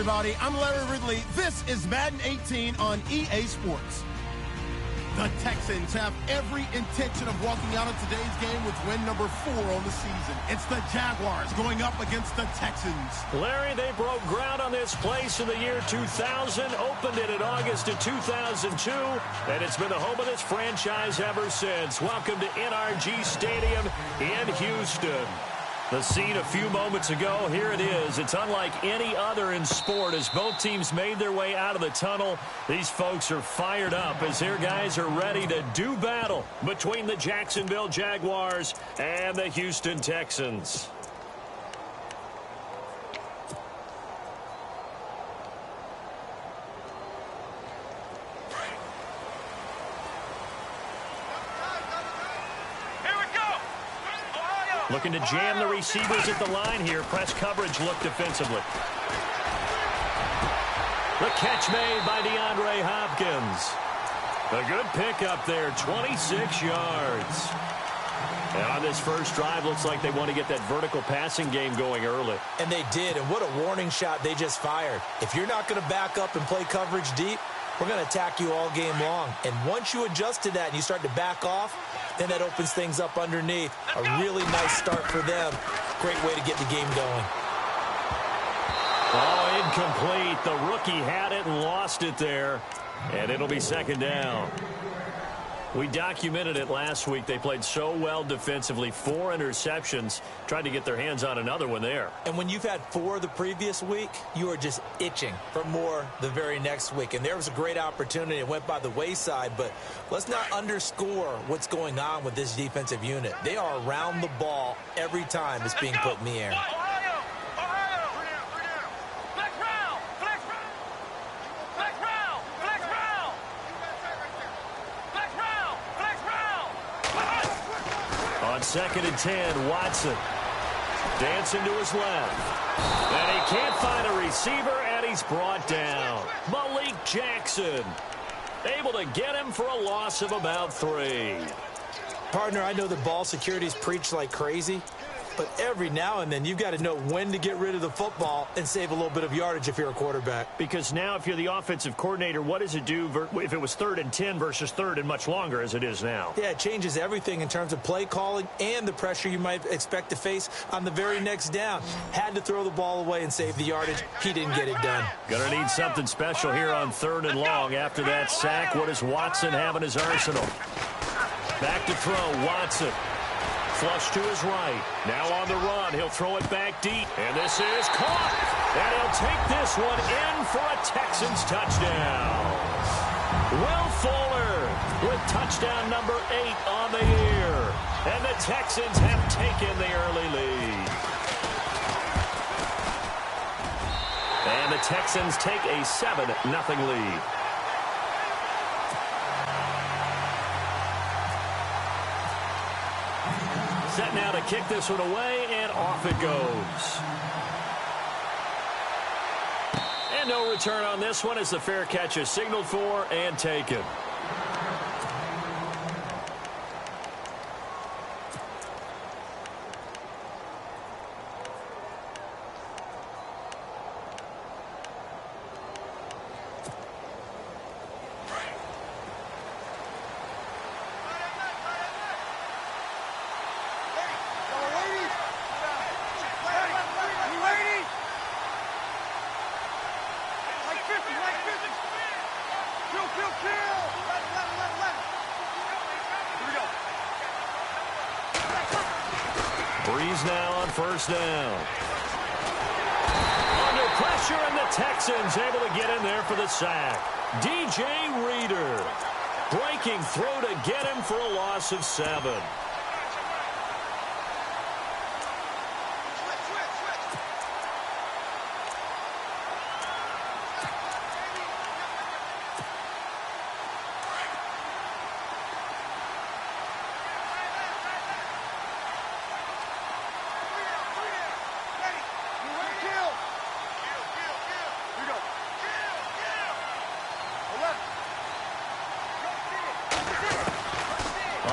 everybody. I'm Larry Ridley. This is Madden 18 on EA Sports. The Texans have every intention of walking out of today's game with win number 4 on the season. It's the Jaguars going up against the Texans. Larry, they broke ground on this place in the year 2000, opened it in August of 2002, and it's been the home of this franchise ever since. Welcome to NRG Stadium in Houston. The scene a few moments ago, here it is. It's unlike any other in sport as both teams made their way out of the tunnel. These folks are fired up as their guys are ready to do battle between the Jacksonville Jaguars and the Houston Texans. Looking to jam the receivers at the line here. Press coverage look defensively. The catch made by DeAndre Hopkins. A good pickup there, 26 yards. And on this first drive, looks like they want to get that vertical passing game going early. And they did, and what a warning shot they just fired. If you're not going to back up and play coverage deep, we're going to attack you all game long. And once you adjust to that and you start to back off, then that opens things up underneath. A really nice start for them. Great way to get the game going. Oh, incomplete. The rookie had it and lost it there. And it'll be second down. We documented it last week. They played so well defensively. 4 interceptions. Tried to get their hands on another one there. And when you've had 4 the previous week, you are just itching for more the very next week. And there was a great opportunity. It went by the wayside. But let's not underscore what's going on with this defensive unit. They are around the ball every time it's being put in the air. Second and 10, Watson dancing to his left. And he can't find a receiver, and he's brought down. Malik Jackson able to get him for a loss of about 3. Partner, I know the ball security's preached like crazy, but every now and then you've got to know when to get rid of the football and save a little bit of yardage if you're a quarterback. Because now if you're the offensive coordinator, what does it do if it was 3rd and 10 versus 3rd and much longer as it is now? Yeah, it changes everything in terms of play calling and the pressure you might expect to face on the very next down. Had to throw the ball away and save the yardage. He didn't get it done. Gonna need something special here on 3rd and long. After that sack, what does Watson have in his arsenal? Back to throw, Watson. Flush to his right. Now on the run. He'll throw it back deep. And this is caught. And he'll take this one in for a Texans touchdown. Will Fuller with touchdown number 8 on the year. And the Texans have taken the early lead. And the Texans take a 7-0 lead. Set now to kick this one away, and off it goes. And no return on this one as the fair catch is signaled for and taken. Breeze now on first down. Under pressure, and the Texans able to get in there for the sack. DJ Reader breaking through to get him for a loss of 7.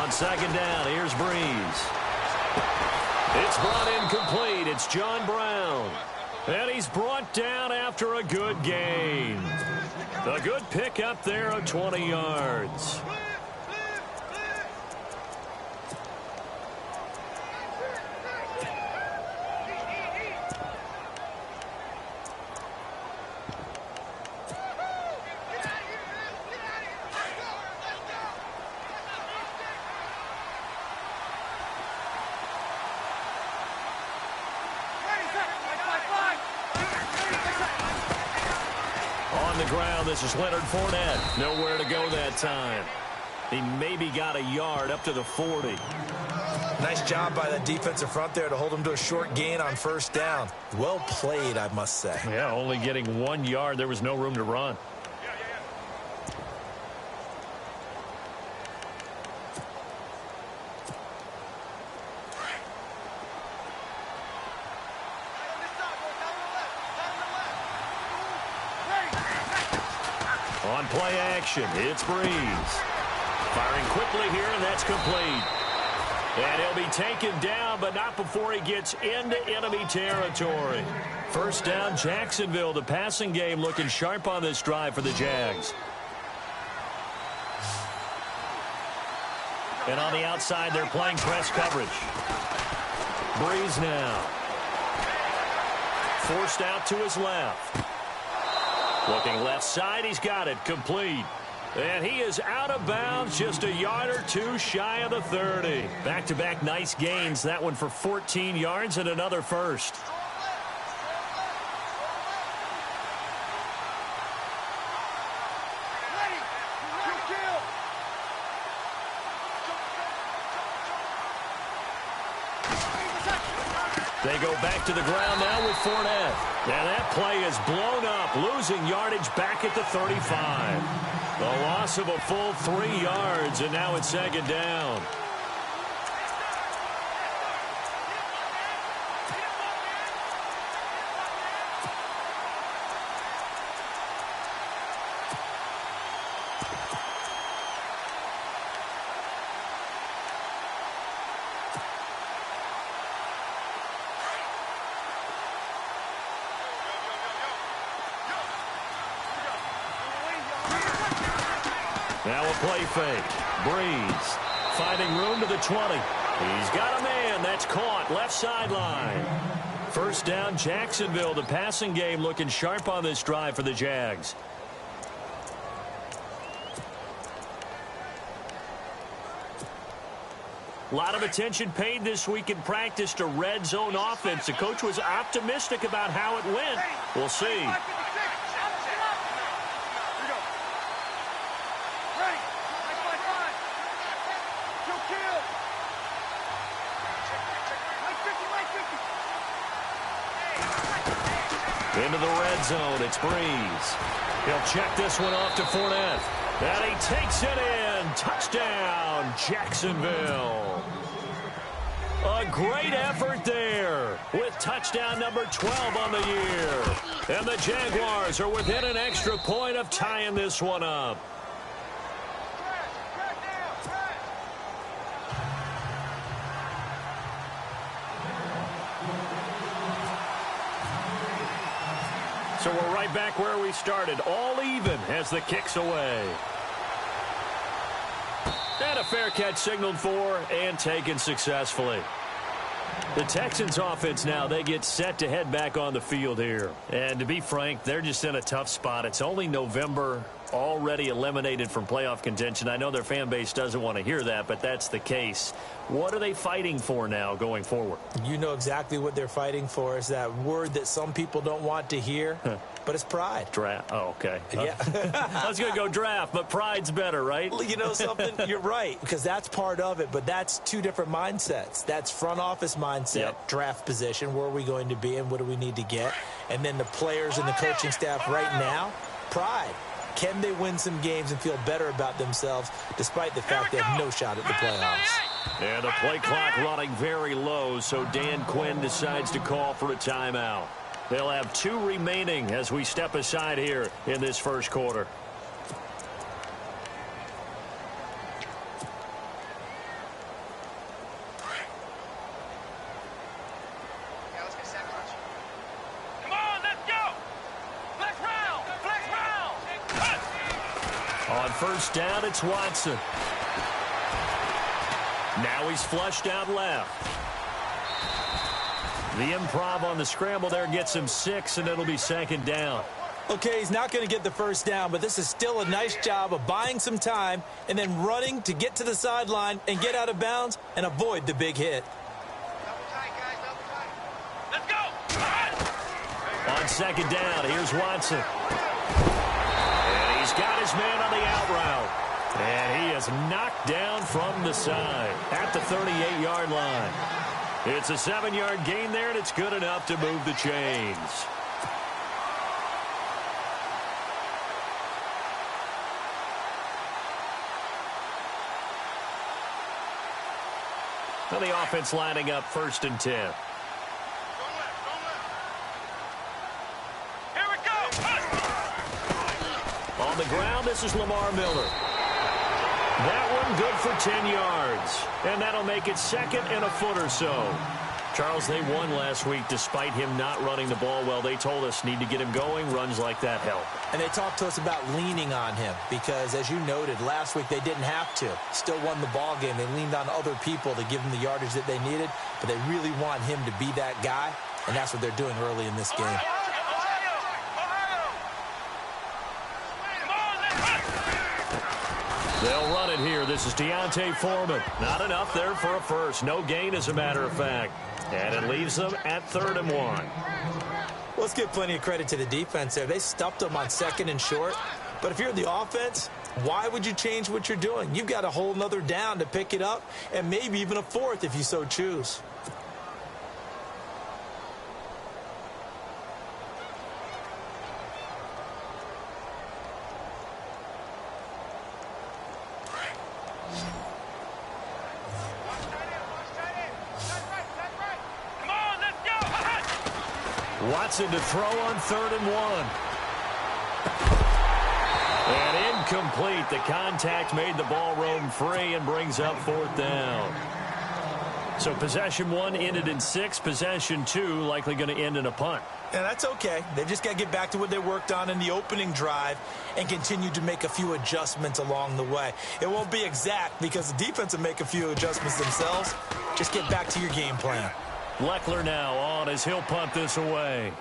On second down, here's Breeze. It's brought in complete. It's John Brown. And he's brought down after a good gain. A good pick up there of 20 yards. On the ground, this is Leonard Fournette. Nowhere to go that time. He maybe got a yard up to the 40. Nice job by the defensive front there to hold him to a short gain on first down. Well played, I must say. Yeah, only getting 1 yard. There was no room to run. On play action, it's Breeze. Firing quickly here, and that's complete. And he'll be taken down, but not before he gets into enemy territory. First down, Jacksonville. The passing game looking sharp on this drive for the Jags. And on the outside, they're playing press coverage. Breeze now. Forced out to his left. Looking left side, he's got it, complete. And he is out of bounds, just a yard or two shy of the 30. Back-to-back nice gains, that one for 14 yards and another first. They go back to the ground now with Fournette. And that play is blown up, losing yardage back at the 35. The loss of a full 3 yards, and now it's second down. Now a play fake. Breeze finding room to the 20. He's got a man. That's caught. Left sideline. First down, Jacksonville. The passing game looking sharp on this drive for the Jags. A lot of attention paid this week in practice to red zone offense. The coach was optimistic about how it went. We'll see. Into the red zone, it's Breeze. He'll check this one off to Fournette. And he takes it in. Touchdown, Jacksonville. A great effort there with touchdown number 12 on the year. And the Jaguars are within an extra point of tying this one up. So we're right back where we started, all even as the kick's away. And a fair catch signaled for and taken successfully. The Texans offense now, they get set to head back on the field here. And to be frank, they're just in a tough spot. It's only November, already eliminated from playoff contention. I know their fan base doesn't want to hear that, but that's the case. What are they fighting for now going forward? You know exactly what they're fighting for. Is that word that some people don't want to hear, but it's pride. Draft. Oh, okay. Yeah. I was going to go draft, but pride's better, right? You know something? You're right, because that's part of it, but that's two different mindsets. That's front office mindset, draft position, where are we going to be and what do we need to get? And then the players and the coaching staff right now, pride. Can they win some games and feel better about themselves despite the fact they have no shot at the playoffs? And the play clock running very low, so Dan Quinn decides to call for a timeout. They'll have 2 remaining as we step aside here in this first quarter. Yeah, let's get set, coach. Come on! first down, it's Watson. Now he's flushed out left. The improv on the scramble there gets him 6, and it'll be second down. Okay, he's not going to get the first down, but this is still a nice job of buying some time and then running to get to the sideline and get out of bounds and avoid the big hit. Let's go! On second down, here's Watson. And he's got his man on the out route. And he is knocked down from the side at the 38-yard line. It's a 7-yard gain there, and it's good enough to move the chains. Now the offense lining up 1st and 10. Here we go. On the ground, this is Lamar Miller. That one good for 10 yards. And that'll make it 2nd and a foot or so. Charles, they won last week despite him not running the ball well. They told us need to get him going. Runs like that help. And they talked to us about leaning on him because, as you noted, last week they didn't have to. Still won the ball game. They leaned on other people to give them the yardage that they needed, but they really want him to be that guy, and that's what they're doing early in this game. They'll run it here. This is Deontay Foreman. Not enough there for a first. No gain, as a matter of fact. And it leaves them at 3rd and 1. Let's give plenty of credit to the defense there. They stuffed them on 2nd and short. But if you're the offense, why would you change what you're doing? You've got a whole nother down to pick it up, and maybe even a 4th if you so choose. Watson to throw on 3rd and 1. And incomplete. The contact made the ball roam free and brings up 4th down. So possession 1 ended in 6. Possession 2 likely going to end in a punt. And that's okay. They've just got to get back to what they worked on in the opening drive and continue to make a few adjustments along the way. It won't be exact because the defense will make a few adjustments themselves. Just get back to your game plan. Leckler now on as he'll punt this away.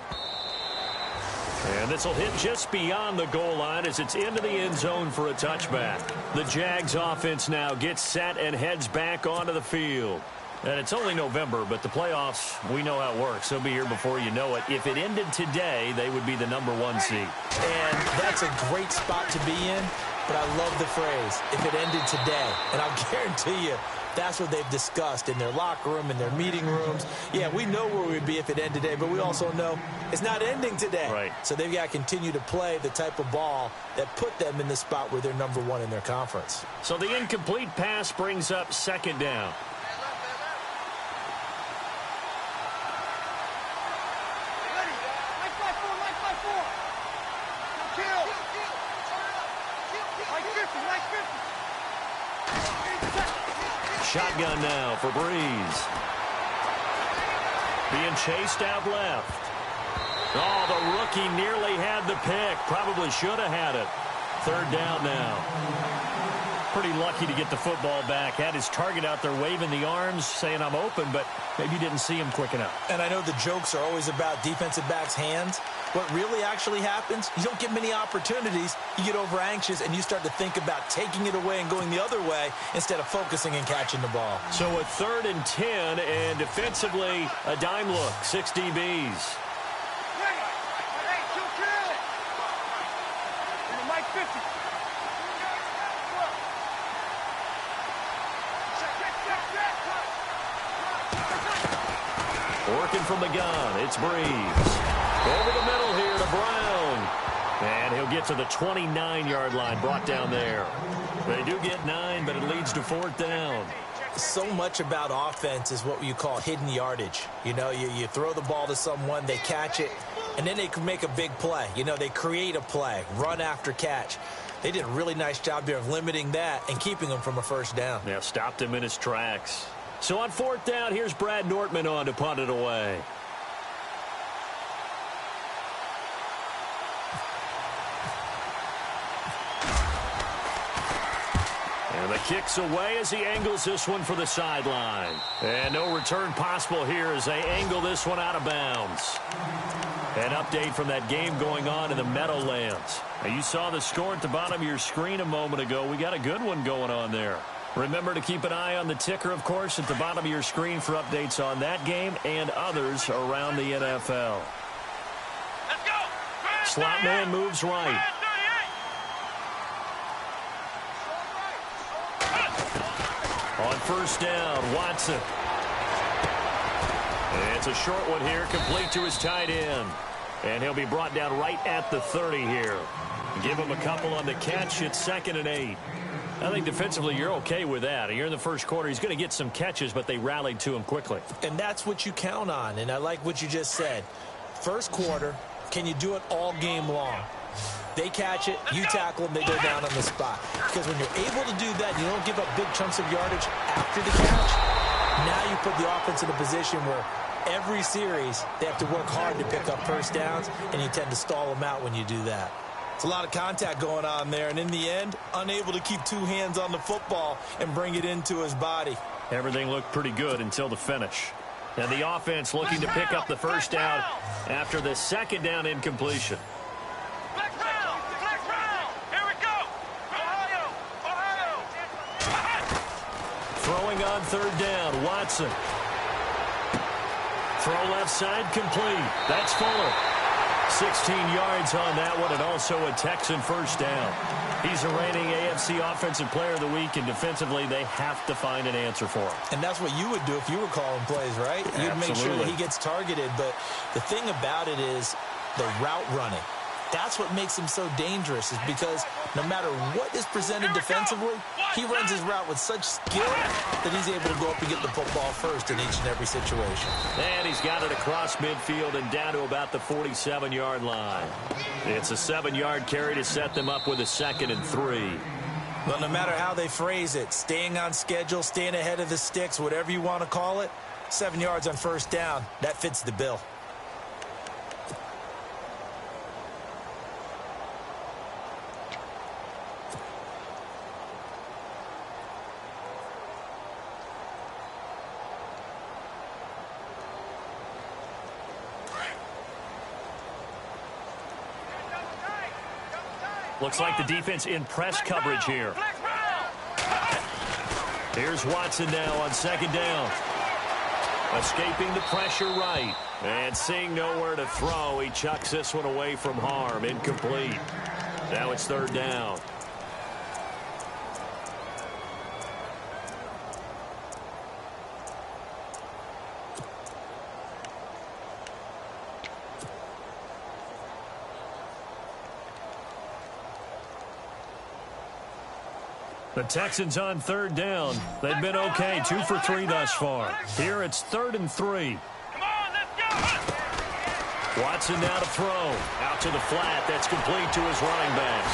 And this will hit just beyond the goal line as it's into the end zone for a touchback. The Jags offense now gets set and heads back onto the field. And it's only November, but the playoffs, we know how it works. They'll be here before you know it. If it ended today, they would be the #1 seed. And that's a great spot to be in, but I love the phrase, if it ended today. And I'll guarantee you, that's what they've discussed in their locker room, in their meeting rooms. Yeah, we know where we'd be if it ended today, but we also know it's not ending today. Right. So they've got to continue to play the type of ball that put them in the spot where they're #1 in their conference. So the incomplete pass brings up 2nd down. Shotgun now for Breeze. Being chased out left. Oh, the rookie nearly had the pick. Probably should have had it. 3rd down now. Pretty lucky to get the football back. Had his target out there waving the arms, saying I'm open, but maybe didn't see him quick enough. And I know the jokes are always about defensive backs' hands. What really actually happens, you don't get many opportunities. You get over anxious, and you start to think about taking it away and going the other way instead of focusing and catching the ball. So a 3rd and 10, and defensively, a dime look. 6 DBs. Working from the gun, it's Breeze. Over the middle here to Brown. And he'll get to the 29-yard line, brought down there. They do get 9, but it leads to 4th down. So much about offense is what you call hidden yardage. You know, you throw the ball to someone, they catch it, and then they can make a big play. You know, they create a play, run after catch. They did a really nice job there of limiting that and keeping him from a 1st down. Yeah, stopped him in his tracks. So on 4th down, here's Brad Nortman on to punt it away. The kick's away as he angles this one for the sideline. And no return possible here as they angle this one out of bounds. An update from that game going on in the Meadowlands. Now, you saw the score at the bottom of your screen a moment ago. We got a good one going on there. Remember to keep an eye on the ticker, of course, at the bottom of your screen for updates on that game and others around the NFL. Let's go. Slot man moves right. On first down, Watson. And it's a short one here, complete to his tight end. And he'll be brought down right at the 30 here. Give him a couple on the catch. It's 2nd and 8. I think defensively you're okay with that. You're in the first quarter. He's going to get some catches, but they rallied to him quickly. And that's what you count on. And I like what you just said. First quarter, can you do it all game long? They catch it, you tackle them, they go down on the spot. Because when you're able to do that, you don't give up big chunks of yardage after the catch. Now you put the offense in a position where every series they have to work hard to pick up first downs, and you tend to stall them out when you do that. It's a lot of contact going on there, and in the end, unable to keep two hands on the football and bring it into his body. Everything looked pretty good until the finish. And the offense looking to pick up the first down after the 2nd down incompletion. Throwing on 3rd down, Watson. Throw left side, complete. That's Fuller. 16 yards on that one, and also a Texan first down. He's a reigning AFC Offensive Player of the Week, and defensively they have to find an answer for him. And that's what you would do if you were calling plays, right? You'd Absolutely. Make sure that he gets targeted, but the thing about it is the route running. That's what makes him so dangerous, is because no matter what is presented defensively, he runs his route with such skill that he's able to go up and get the football first in each and every situation. And he's got it across midfield and down to about the 47-yard line. It's a 7-yard carry to set them up with a 2nd and 3. Well, no matter how they phrase it, staying on schedule, staying ahead of the sticks, whatever you want to call it, 7 yards on first down, that fits the bill. Looks like the defense in press coverage here. Here's Watson now on 2nd down. Escaping the pressure right. And seeing nowhere to throw, he chucks this one away from harm. Incomplete. Now it's 3rd down. The Texans on 3rd down. They've been okay, 2 for 3 thus far. Here it's 3rd and 3. Come on, let's go. Watson now to throw. Out to the flat. That's complete to his running backs.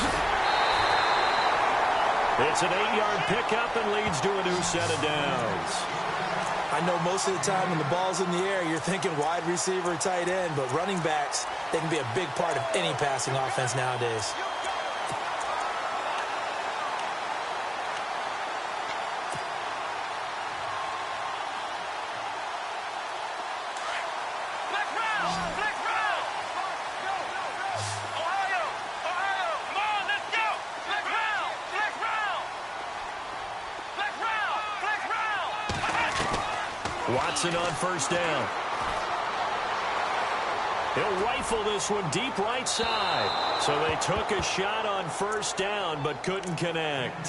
It's an 8-yard pickup and leads to a new set of downs. I know most of the time when the ball's in the air, you're thinking wide receiver, tight end, but running backs, they can be a big part of any passing offense nowadays. Watson on first down. He'll rifle this one deep right side. So they took a shot on first down but couldn't connect.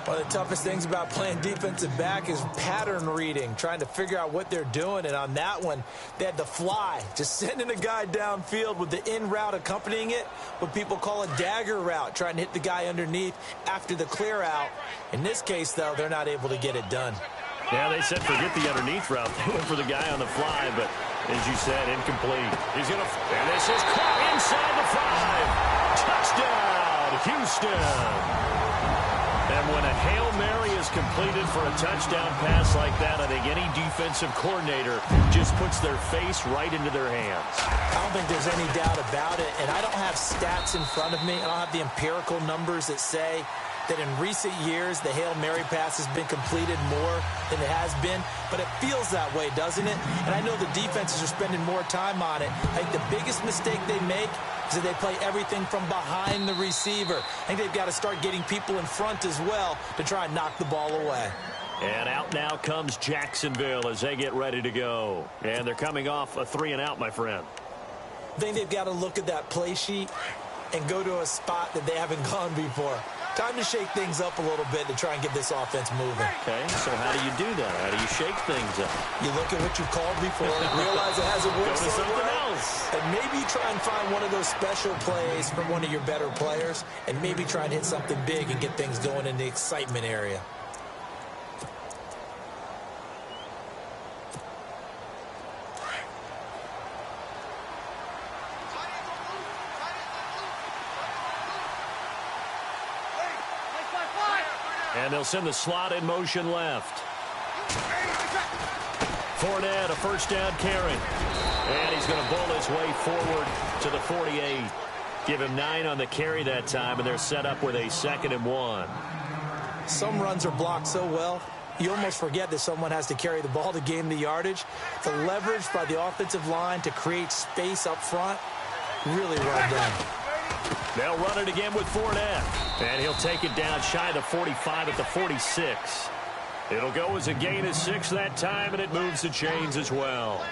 One of the toughest things about playing defensive back is pattern reading, trying to figure out what they're doing. And on that one, they had to fly, just sending a guy downfield with the in route accompanying it, what people call a dagger route, trying to hit the guy underneath after the clear out. In this case, though, they're not able to get it done. Yeah, they said forget the underneath route. They went for the guy on the fly, but as you said, incomplete. He's going to, and this is caught inside the 5. Touchdown, Houston. And when a Hail Mary is completed for a touchdown pass like that, I think any defensive coordinator just puts their face right into their hands. I don't think there's any doubt about it, and I don't have stats in front of me. I don't have the empirical numbers that say that in recent years, the Hail Mary pass has been completed more than it has been, but it feels that way, doesn't it? And I know the defenses are spending more time on it. I think the biggest mistake they make is that they play everything from behind the receiver. I think they've got to start getting people in front as well to try and knock the ball away. And out now comes Jacksonville as they get ready to go. And they're coming off a 3-and-out, my friend. I think they've got to look at that play sheet and go to a spot that they haven't gone before. Time to shake things up a little bit to try and get this offense moving. Okay, so how do you do that? How do you shake things up? You look at what you called before, realize it hasn't worked Go to something else. and maybe try and find one of those special plays from one of your better players, and maybe try and hit something big and get things going in the excitement area. And they'll send the slot in motion left. Fournette, a first down carry. And he's going to bowl his way forward to the 48. Give him 9 on the carry that time, and they're set up with a 2nd and 1. Some runs are blocked so well, you almost forget that someone has to carry the ball to gain the yardage. The leverage by the offensive line to create space up front, really well done. They'll run it again with Fournette. And he'll take it down shy of the 45 at the 46. It'll go as a gain of 6 that time, and it moves the chains as well.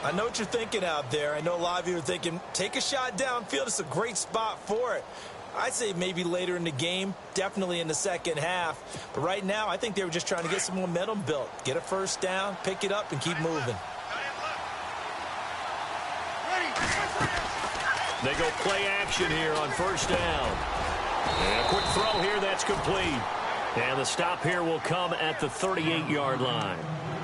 I know what you're thinking out there. I know a lot of you are thinking, take a shot downfield. It's a great spot for it. I'd say maybe later in the game, definitely in the second half. But right now, I think they were just trying to get some momentum built. Get a first down, pick it up, and keep moving. They go play action here on first down. And a quick throw here, that's complete. And the stop here will come at the 38-yard line.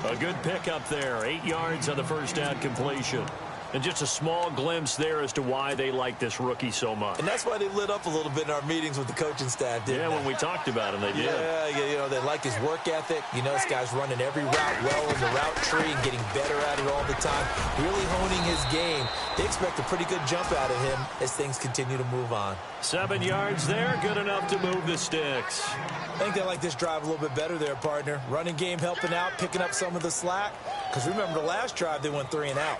A good pickup there, 8 yards on the first down completion. And just a small glimpse there as to why they like this rookie so much. And that's why they lit up a little bit in our meetings with the coaching staff, didn't they? When we talked about him, they did. Yeah, you know, they like his work ethic. You know, this guy's running every route well in the route tree and getting better at it all the time, really honing his game. They expect a pretty good jump out of him as things continue to move on. 7 yards there, good enough to move the sticks. I think they like this drive a little bit better there, partner. Running game helping out, picking up some of the slack. Because remember, the last drive, they went 3-and-out.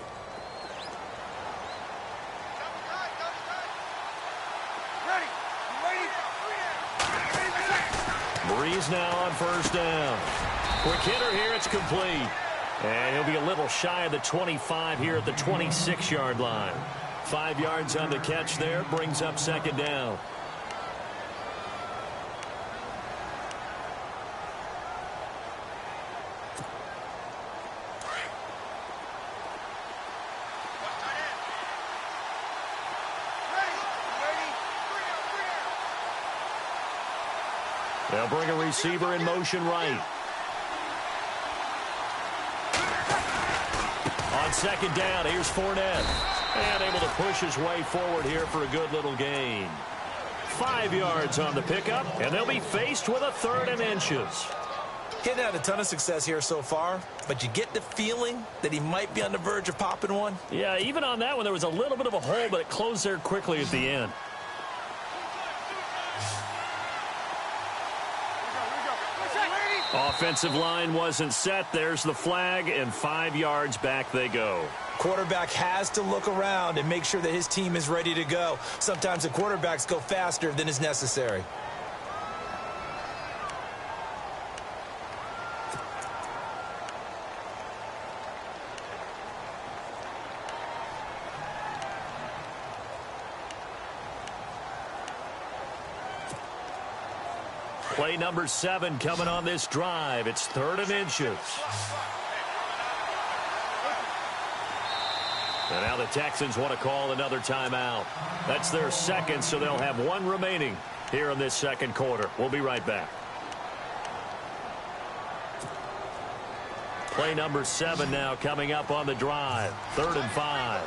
Breeze now on first down. Quick hitter here, it's complete. And he'll be a little shy of the 25 here at the 26-yard line. 5 yards on the catch there, brings up second down. They'll bring a receiver in motion right. On second down, here's Fournette. And able to push his way forward here for a good little gain. 5 yards on the pickup, and they'll be faced with a 3rd and inches. He hasn't had a ton of success here so far, but you get the feeling that he might be on the verge of popping one. Yeah, even on that one, there was a little bit of a hole, but it closed there quickly at the end. Offensive line wasn't set. There's the flag, and 5 yards back they go. Quarterback has to look around and make sure that his team is ready to go. Sometimes the quarterbacks go faster than is necessary. Play number 7 coming on this drive. It's 3rd and inches. And now the Texans want to call another timeout. That's their second, so they'll have 1 remaining here in this second quarter. We'll be right back. Play number 7 now coming up on the drive. 3rd and 5.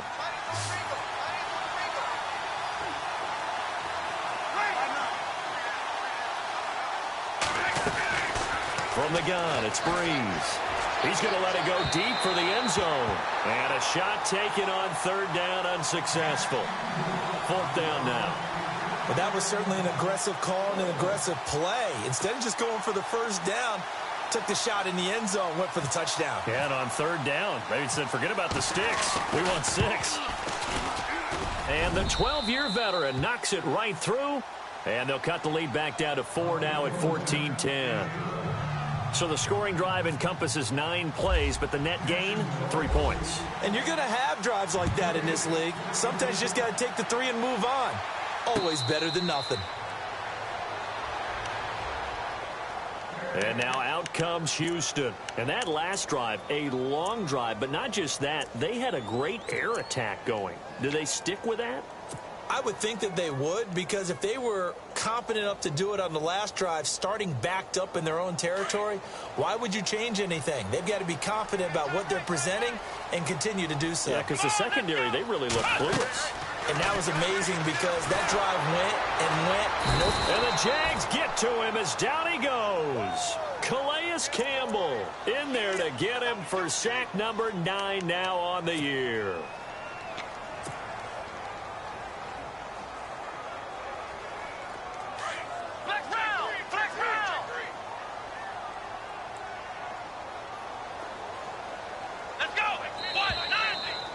From the gun, it's Breeze. He's going to let it go deep for the end zone. And a shot taken on 3rd down, unsuccessful. 4th down now. But that was certainly an aggressive call and an aggressive play. Instead of just going for the first down, took the shot in the end zone, went for the touchdown. Yeah, and on third down, maybe said, forget about the sticks. We want 6. And the 12-year veteran knocks it right through, and they'll cut the lead back down to 4 now at 14-10. So the scoring drive encompasses 9 plays, but the net gain, 3 points. And you're going to have drives like that in this league. Sometimes you just got to take the 3 and move on. Always better than nothing. And now out comes Houston. And that last drive, a long drive, but not just that. They had a great air attack going. Do they stick with that? I would think that they would, because if they were competent enough to do it on the last drive, starting backed up in their own territory, why would you change anything? They've got to be confident about what they're presenting and continue to do so. Yeah, because the secondary, they really look clueless. And that was amazing because that drive went and went. Nope. And the Jags get to him as down he goes. Calais Campbell in there to get him for sack number 9 now on the year.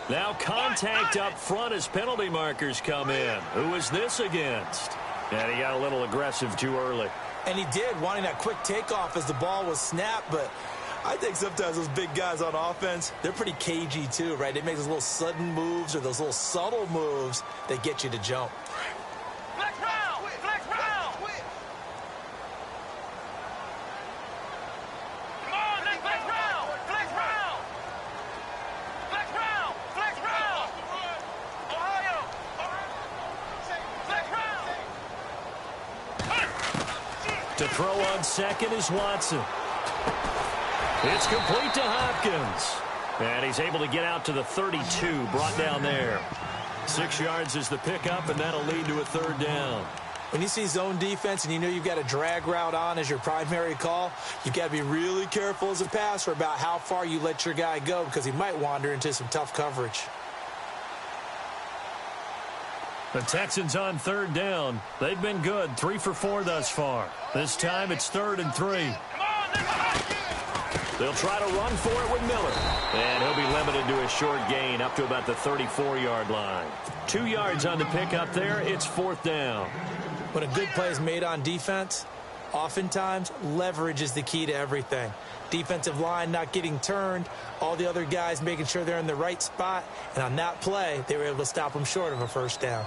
Now contact up front as penalty markers come in. Who is this against? And he got a little aggressive too early. And he did, wanting that quick takeoff as the ball was snapped. But I think sometimes those big guys on offense, they're pretty cagey too, right? They make those little sudden moves or those little subtle moves that get you to jump. Flex round! Flex round! Come on, let's flex round! Flex round! Flex round! Flex round! Ohio! Flex round! To throw on second is Watson. It's complete to Hopkins. And he's able to get out to the 32, brought down there. 6 yards is the pickup, and that'll lead to a 3rd down. When you see zone defense and you know you've got a drag route on as your primary call, you've got to be really careful as a passer about how far you let your guy go because he might wander into some tough coverage. The Texans on 3rd down. They've been good, 3 for 4 thus far. This time it's 3rd and 3. Come on, let's go! They'll try to run for it with Miller. And he'll be limited to a short gain up to about the 34-yard line. 2 yards on the pickup there. It's 4th down. When a good play is made on defense, oftentimes leverage is the key to everything. Defensive line not getting turned, all the other guys making sure they're in the right spot. And on that play, they were able to stop them short of a 1st down.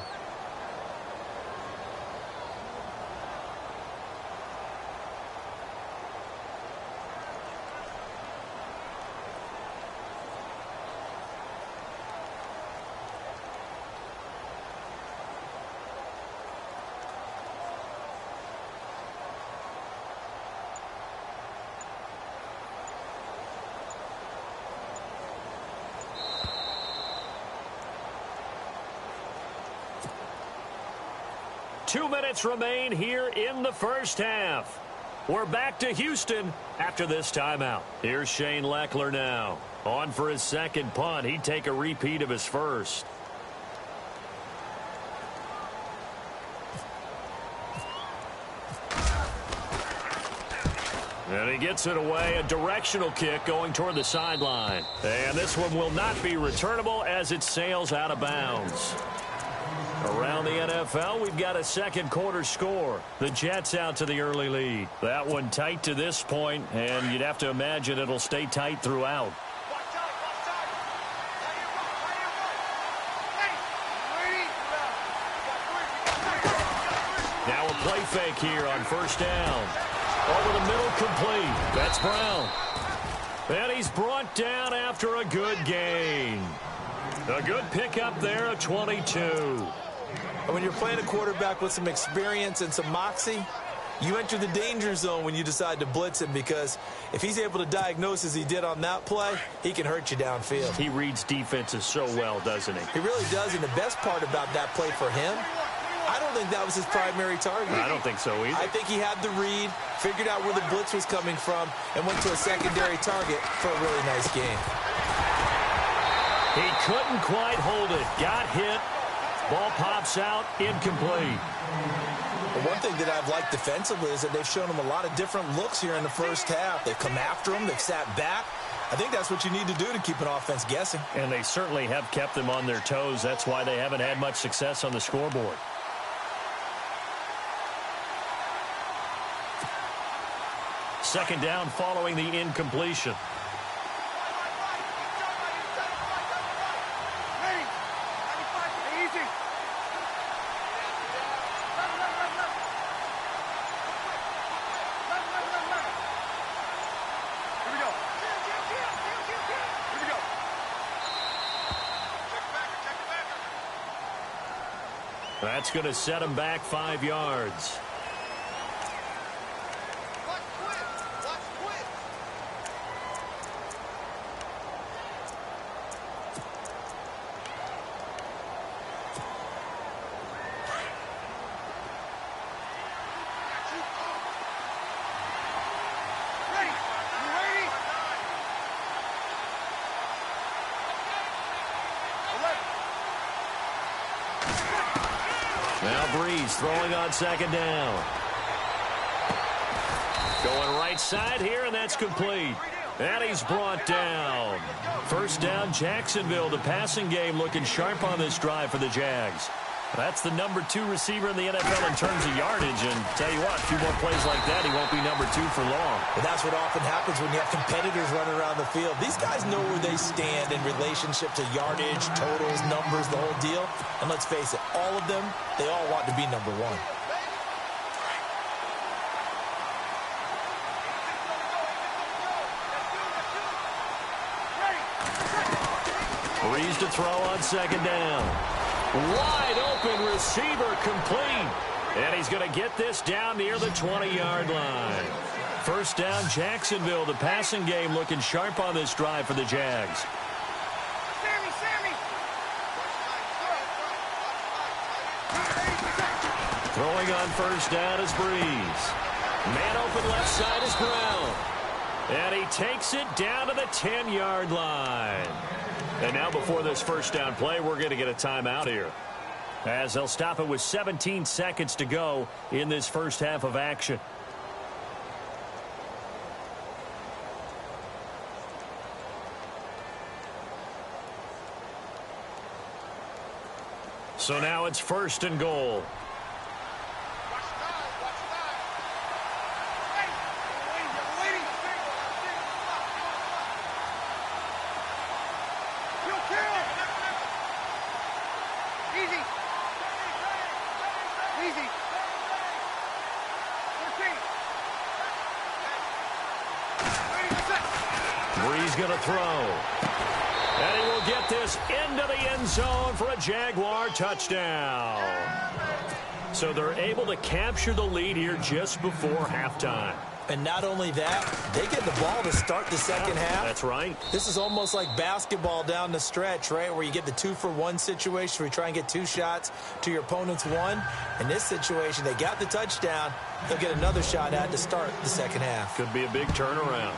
Two minutes remain here in the first half. We're back to Houston after this timeout. Here's Shane Lechler now. On for his 2nd punt. He'd take a repeat of his 1st. And he gets it away. A directional kick going toward the sideline. And this one will not be returnable as it sails out of bounds. Around the NFL, we've got a 2nd quarter score. The Jets out to the early lead. That one tight to this point, and you'd have to imagine it'll stay tight throughout. Now a play fake here on 1st down. Over the middle, complete. That's Brown. And he's brought down after a good gain. A good pickup there at 22. When you're playing a quarterback with some experience and some moxie, you enter the danger zone when you decide to blitz him, because if he's able to diagnose as he did on that play, he can hurt you downfield. He reads defenses so well, doesn't he? He really does, and the best part about that play for him, I don't think that was his primary target. I don't think so either. I think he had the read, figured out where the blitz was coming from, and went to a secondary target for a really nice game. He couldn't quite hold it. Got hit. Ball pops out, incomplete. Well, one thing that I've liked defensively is that they've shown them a lot of different looks here in the first half. They've come after them. They've sat back. I think that's what you need to do to keep an offense guessing. And they certainly have kept them on their toes. That's why they haven't had much success on the scoreboard. Second down following the incompletion. That's going to set him back 5 yards. Now Breeze throwing on second down. Going right side here, and that's complete. And he's brought down. First down, Jacksonville. The passing game looking sharp on this drive for the Jags. That's the number 2 receiver in the NFL in terms of yardage. And tell you what, a few more plays like that, he won't be number 2 for long. But that's what often happens when you have competitors running around the field. These guys know where they stand in relationship to yardage, totals, numbers, the whole deal. And let's face it, all of them, they all want to be number 1. Breeze to throw on second down. Wide open receiver complete. And he's going to get this down near the 20-yard line. First down, Jacksonville. The passing game looking sharp on this drive for the Jags. Throwing on first down is Breeze. Man open left side is Brown. And he takes it down to the 10-yard line. And now before this first down play, we're going to get a timeout here, as they'll stop it with 17 seconds to go in this first half of action. So now it's first and goal. Breeze going to throw. And he will get this into the end zone for a Jaguar touchdown. So they're able to capture the lead here just before halftime. And not only that, they get the ball to start the second half. That's right. This is almost like basketball down the stretch, right, where you get the 2-for-1 situation where you try and get 2 shots to your opponent's 1. In this situation, they got the touchdown. They'll get another shot at to start the second half. Could be a big turnaround.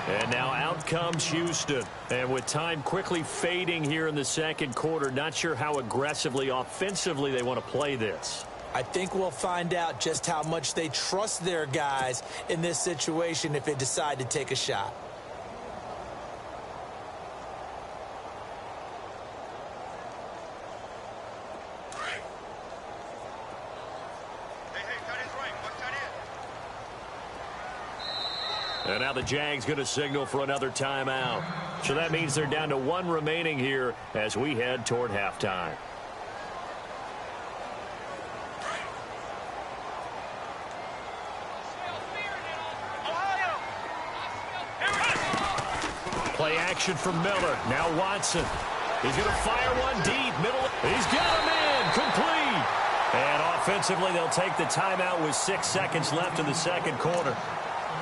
And now out comes Houston. And with time quickly fading here in the second quarter, not sure how aggressively, offensively they want to play this. I think we'll find out just how much they trust their guys in this situation if they decide to take a shot. And now the Jags going to signal for another timeout. So that means they're down to 1 remaining here as we head toward halftime. Play action from Miller. Now Watson. He's going to fire one deep. Middle. He's got him in. Complete. And offensively, they'll take the timeout with 6 seconds left in the second quarter.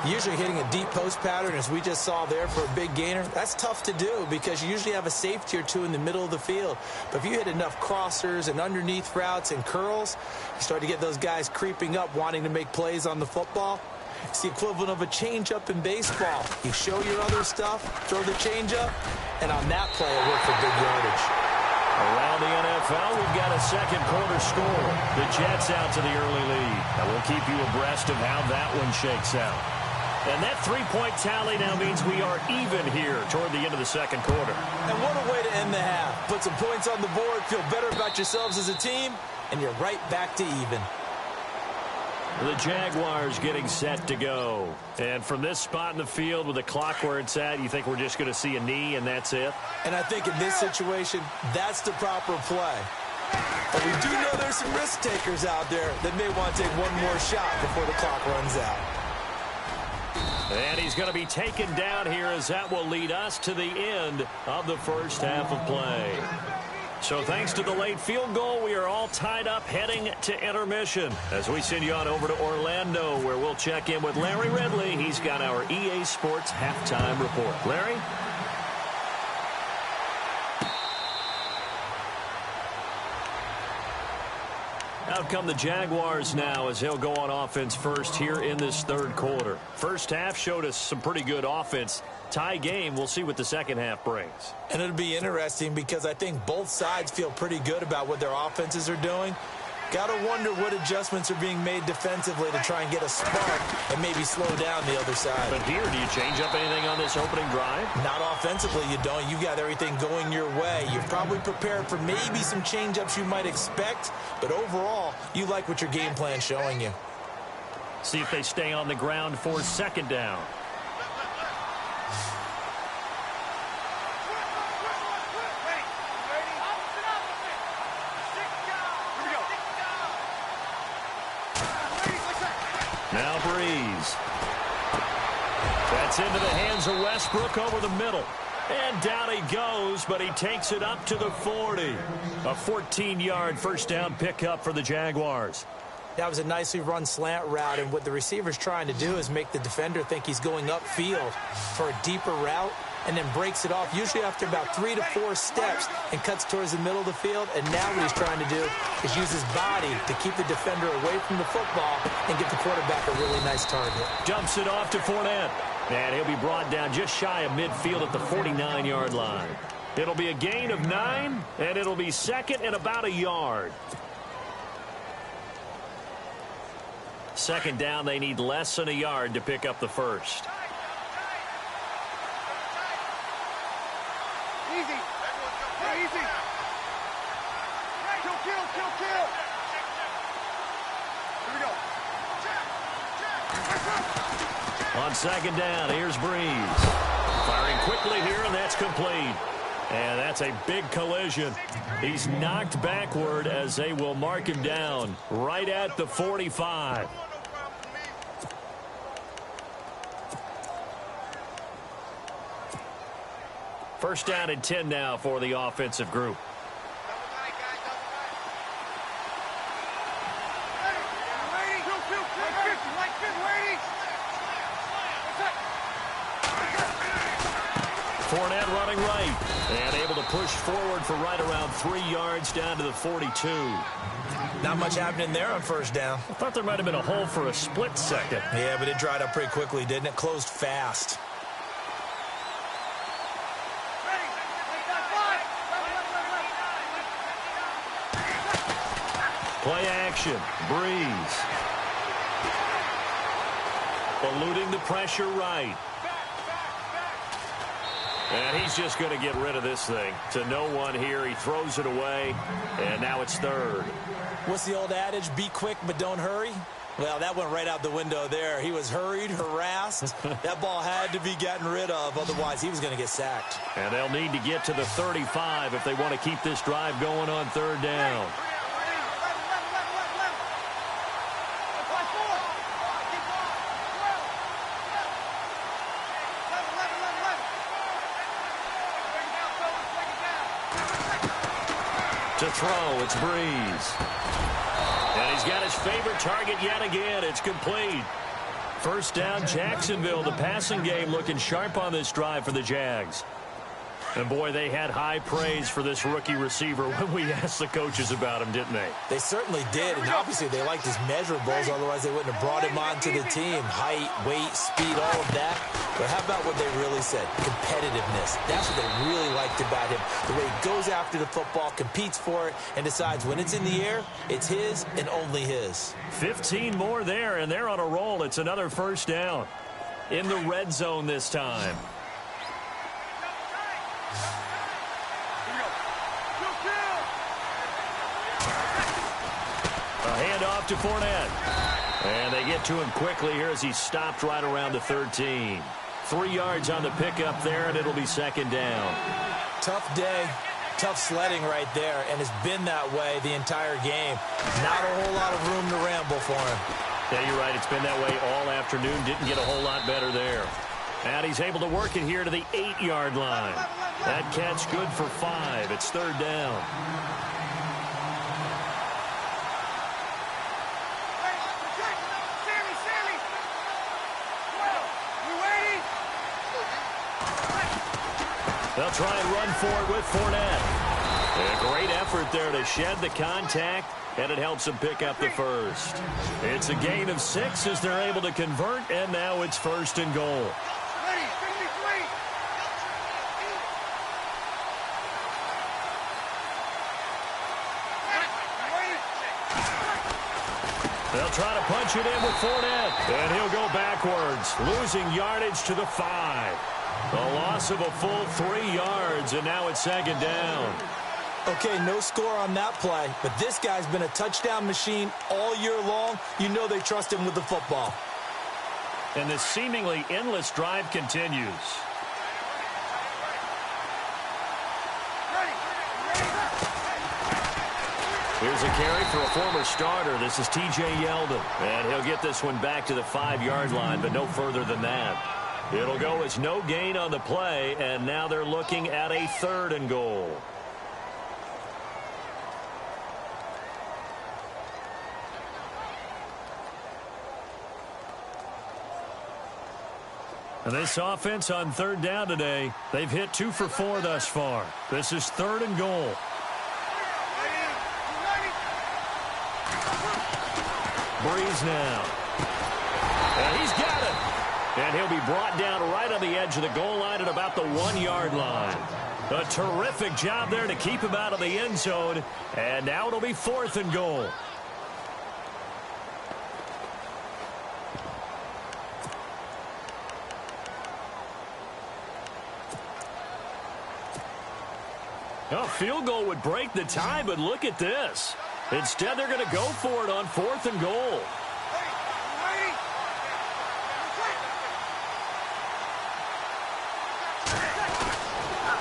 Usually hitting a deep post pattern, as we just saw there, for a big gainer, that's tough to do because you usually have a safety or 2 in the middle of the field. But if you hit enough crossers and underneath routes and curls, you start to get those guys creeping up wanting to make plays on the football. It's the equivalent of a changeup in baseball. You show your other stuff, throw the changeup, and on that play, it worked for big yardage. Around the NFL, we've got a second quarter score. The Jets out to the early lead. And we'll keep you abreast of how that one shakes out. And that three-point tally now means we are even here toward the end of the second quarter. And what a way to end the half. Put some points on the board, feel better about yourselves as a team, and you're right back to even. The Jaguars getting set to go. And from this spot in the field with the clock where it's at, you think we're just going to see a knee and that's it? And I think in this situation, that's the proper play. But we do know there's some risk takers out there that may want to take one more shot before the clock runs out. And he's going to be taken down here as that will lead us to the end of the first half of play. So thanks to the late field goal, we are all tied up heading to intermission as we send you on over to Orlando, where we'll check in with Larry Ridley. He's got our EA Sports halftime report. Larry? Out come the Jaguars now as he'll go on offense first here in this third quarter. First half showed us some pretty good offense. Tie game, we'll see what the second half brings. And it'll be interesting because I think both sides feel pretty good about what their offenses are doing. Got to wonder what adjustments are being made defensively to try and get a spark and maybe slow down the other side. But here, do you change up anything on this opening drive? Not offensively, you don't. You got everything going your way. You're probably prepared for maybe some change-ups you might expect, but overall, you like what your game plan's showing you. See if they stay on the ground for second down. Now Breeze. That's into the hands of Westbrook over the middle. And down he goes, but he takes it up to the 40. A 14-yard first down pickup for the Jaguars. That was a nicely run slant route, and what the receiver's trying to do is make the defender think he's going upfield for a deeper route, and then breaks it off, usually after about 3 to 4 steps, and cuts towards the middle of the field. And now what he's trying to do is use his body to keep the defender away from the football and give the quarterback a really nice target. Dumps it off to Fournette. And he'll be brought down just shy of midfield at the 49-yard line. It'll be a gain of 9, and it'll be second and about a yard. Second down, they need less than a yard to pick up the first. Easy. Hey, easy. Kill. Here we go. On second down, here's Breeze. Firing quickly here, and that's complete. And that's a big collision. He's knocked backward as they will mark him down right at the 45. First down and 10 now for the offensive group. Fournette running right and able to push forward for right around 3 yards down to the 42. Not much happening there on first down. I thought there might have been a hole for a split second. Yeah, but it dried up pretty quickly, didn't it? Closed fast. Play action. Breeze. Eluding the pressure right. And he's just going to get rid of this thing. To no one here. He throws it away. And now it's third. What's the old adage? Be quick, but don't hurry. Well, that went right out the window there. He was hurried, harassed. That ball had to be gotten rid of. Otherwise, he was going to get sacked. And they'll need to get to the 35 if they want to keep this drive going on third down. To throw, it's Breeze. And he's got his favorite target yet again. It's complete. First down, Jacksonville. The passing game looking sharp on this drive for the Jags. And, boy, they had high praise for this rookie receiver when we asked the coaches about him, didn't they? They certainly did, and obviously they liked his measurables, otherwise they wouldn't have brought him onto the team. Height, weight, speed, all of that. But how about what they really said? Competitiveness. That's what they really liked about him. The way he goes after the football, competes for it, and decides when it's in the air, it's his and only his. 15 more there, and they're on a roll. It's another first down. In the red zone this time. A handoff to Fournette. And they get to him quickly here as he stopped right around the 13. 3 yards on the pickup there, and it'll be second down. Tough day, tough sledding right there, and it's been that way the entire game. Not a whole lot of room to ramble for him. Yeah, you're right. It's been that way all afternoon. Didn't get a whole lot better there. And he's able to work it here to the 8-yard line. That catch good for 5. It's third down. They'll try and run for it with Fournette. A great effort there to shed the contact, and it helps them pick up the first. It's a gain of 6 as they're able to convert, and now it's first and goal. They'll try to punch it in with Fournette, and he'll go backwards, losing yardage to the 5. A loss of a full 3 yards, and now it's second down. Okay, no score on that play, but this guy's been a touchdown machine all year long. You know they trust him with the football. And this seemingly endless drive continues. Here's a carry for a former starter. This is T.J. Yeldon. And he'll get this one back to the 5-yard line, but no further than that. It'll go as no gain on the play, and now they're looking at a third and goal. And this offense on third down today, they've hit 2 for 4 thus far. This is third and goal. Breeze now. And he's got it. And he'll be brought down right on the edge of the goal line at about the 1-yard line. A terrific job there to keep him out of the end zone. And now it'll be fourth and goal. A field goal would break the tie, but look at this. Instead, they're going to go for it on fourth and goal.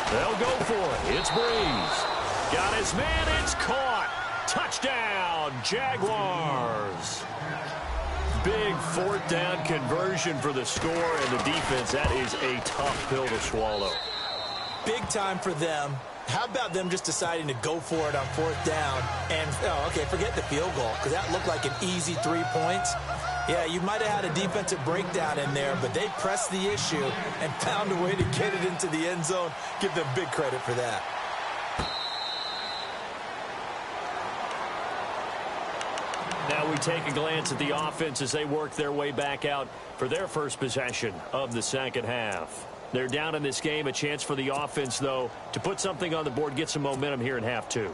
They'll go for it. It's Breeze. Got his man. It's caught. Touchdown, Jaguars. Big fourth down conversion for the score and the defense. That is a tough pill to swallow. Big time for them. How about them just deciding to go for it on fourth down? And, okay, forget the field goal, because that looked like an easy 3 points. Yeah, you might have had a defensive breakdown in there, but they pressed the issue and found a way to get it into the end zone. Give them big credit for that. Now we take a glance at the offense as they work their way back out for their first possession of the second half. They're down in this game. A chance for the offense, though, to put something on the board, get some momentum here in half 2.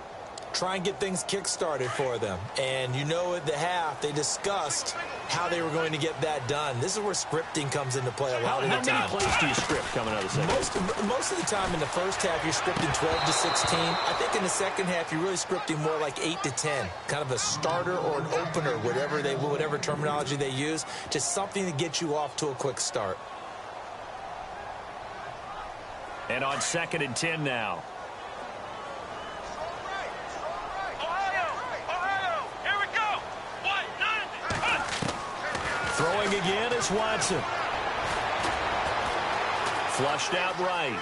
Try and get things kick-started for them. And you know at the half, they discussed how they were going to get that done. This is where scripting comes into play a lot of the time. How many plays do you script coming out of the second? Most of the time in the first half, you're scripting 12 to 16. I think in the second half, you're really scripting more like 8 to 10. Kind of a starter or an opener, whatever terminology they use. Just something to get you off to a quick start. And on 2nd and 10 now. Ohio, here we go. 1-9. Throwing again is Watson. Flushed out right.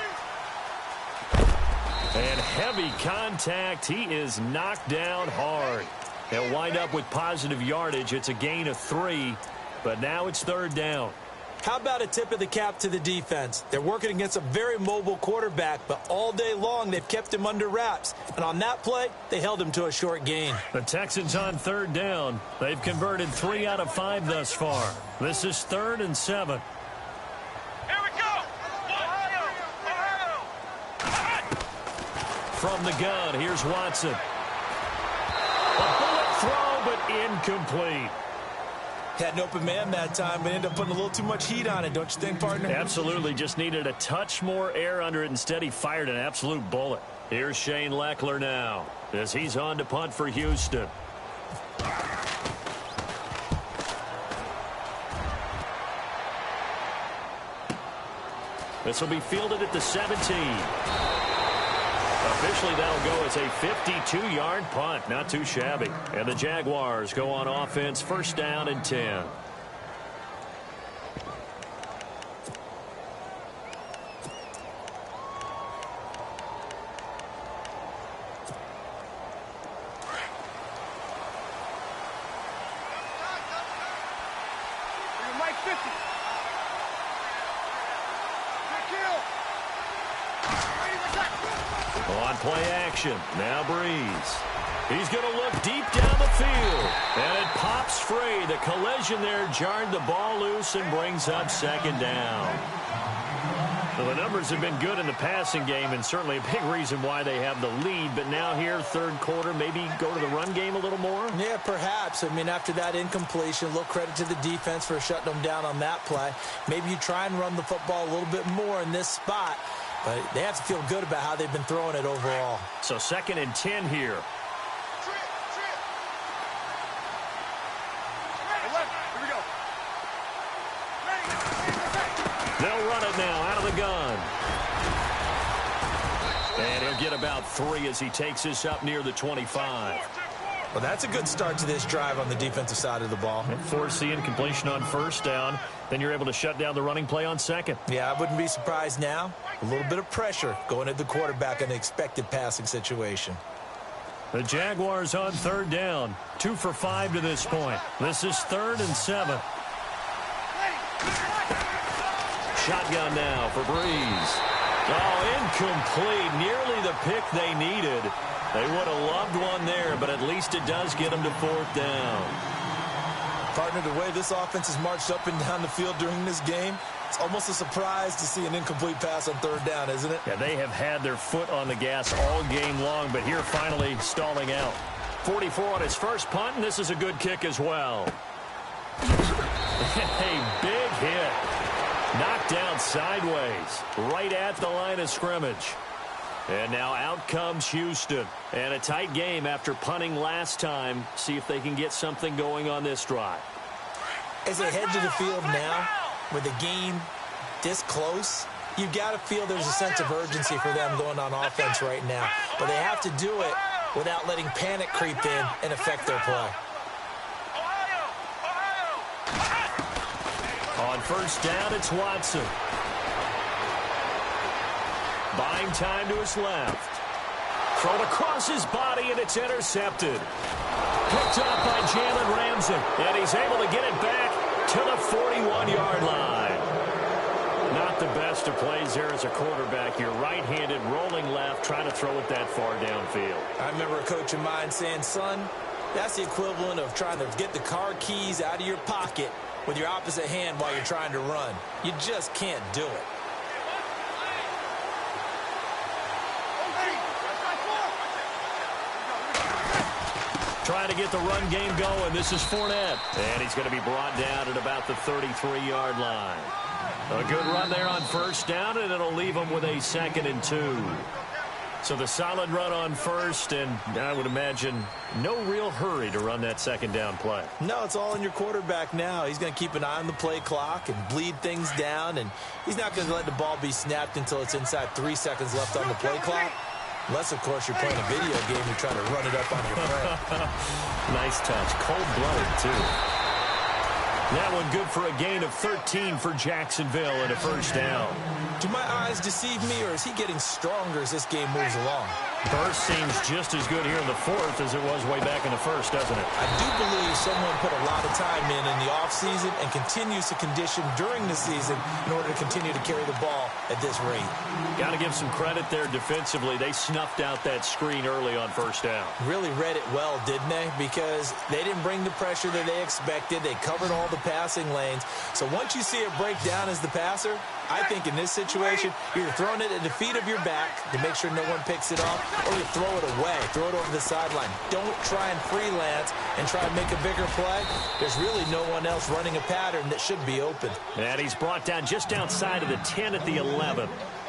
And heavy contact. He is knocked down hard. They'll wind up with positive yardage. It's a gain of 3, but now it's third down. How about a tip of the cap to the defense? They're working against a very mobile quarterback, but all day long they've kept him under wraps. And on that play, they held him to a short gain. The Texans on third down. They've converted 3 out of 5 thus far. This is 3rd and 7. Here we go. Ohio. From the gun, here's Watson. A bullet throw, but incomplete. Had an open man that time, but ended up putting a little too much heat on it, don't you think, partner? Absolutely. Just needed a touch more air under it. Instead, he fired an absolute bullet. Here's Shane Lechler now as he's on to punt for Houston. This will be fielded at the 17. Officially, that'll go as a 52-yard punt. Not too shabby. And the Jaguars go on offense, 1st down and 10. Mike 50. On play action, now Breeze. He's going to look deep down the field. And it pops free. The collision there jarred the ball loose and brings up 2nd down. So the numbers have been good in the passing game and certainly a big reason why they have the lead. But now here, 3rd quarter, maybe go to the run game a little more? Yeah, perhaps. I mean, after that incompletion, a little credit to the defense for shutting them down on that play. Maybe you try and run the football a little bit more in this spot. But they have to feel good about how they've been throwing it overall. So 2nd and 10 here. They'll run it now out of the gun. And he'll get about 3 as he takes this up near the 25. Well, that's a good start to this drive on the defensive side of the ball. And force the incompletion on 1st down. Then you're able to shut down the running play on 2nd. Yeah, I wouldn't be surprised now. A little bit of pressure going at the quarterback in an expected passing situation. The Jaguars on 3rd down. 2 for 5 to this point. This is 3rd and 7. Shotgun now for Breeze. Oh, incomplete. Nearly the pick they needed. They would have loved one there, but at least it does get them to 4th down. Partner, the way this offense has marched up and down the field during this game, it's almost a surprise to see an incomplete pass on 3rd down, isn't it? Yeah, they have had their foot on the gas all game long, but here finally stalling out. 44 on his first punt, and this is a good kick as well. A big hit. Knocked down sideways, right at the line of scrimmage. And now out comes Houston. And a tight game after punting last time. See if they can get something going on this drive. As they head to the field now, with the game this close, you've got to feel there's a sense of urgency for them going on offense right now. But they have to do it without letting panic creep in and affect their play. On 1st down, it's Watson. Buying time to his left. Thrown across his body, and it's intercepted. Picked up by Jalen Ramsey, and he's able to get it back to the 41-yard line. Not the best of plays there as a quarterback. You're right-handed, rolling left, trying to throw it that far downfield. I remember a coach of mine saying, son, that's the equivalent of trying to get the car keys out of your pocket with your opposite hand while you're trying to run. You just can't do it. Trying to get the run game going. This is Fournette. And he's going to be brought down at about the 33-yard line. A good run there on 1st down, and it'll leave him with a 2nd and 2. So the solid run on 1st, and I would imagine no real hurry to run that 2nd down play. No, it's all in your quarterback now. He's going to keep an eye on the play clock and bleed things down, and he's not going to let the ball be snapped until it's inside 3 seconds left on the play clock. Unless, of course, you're playing a video game, you're trying to run it up on your friend. Nice touch. Cold-blooded, too. That one good for a gain of 13 for Jacksonville and a 1st down. Do my eyes deceive me, or is he getting stronger as this game moves along? Burst seems just as good here in the fourth as it was way back in the first, doesn't it? I do believe someone put a lot of time in the offseason and continues to condition during the season in order to continue to carry the ball at this rate. Got to give some credit there defensively. They snuffed out that screen early on first down. Really read it well, didn't they? Because they didn't bring the pressure that they expected. They covered all the passing lanes. So once you see it break down as the passer, I think in this situation, you're throwing it at the feet of your back to make sure no one picks it off, or you throw it away, throw it over the sideline. Don't try and freelance and try and make a bigger play. There's really no one else running a pattern that should be open. And he's brought down just outside of the 10 at the 11.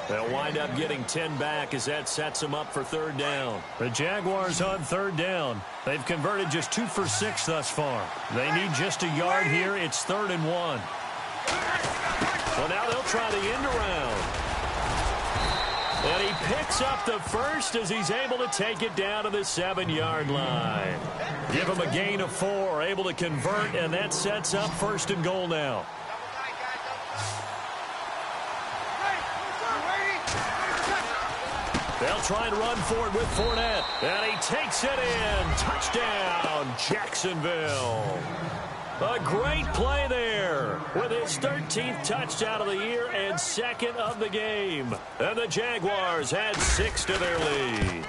They'll wind up getting 10 back as that sets them up for third down. The Jaguars on third down. They've converted just 2 for 6 thus far. They need just a yard here. It's 3rd and 1. Well, now they'll try the end around. And he picks up the first as he's able to take it down to the 7-yard line. Give him a gain of 4, able to convert, and that sets up 1st and goal now. They'll try and run forward with Fournette. And he takes it in. Touchdown, Jacksonville. A great play there with his 13th touchdown of the year and 2nd of the game. And the Jaguars add 6 to their lead.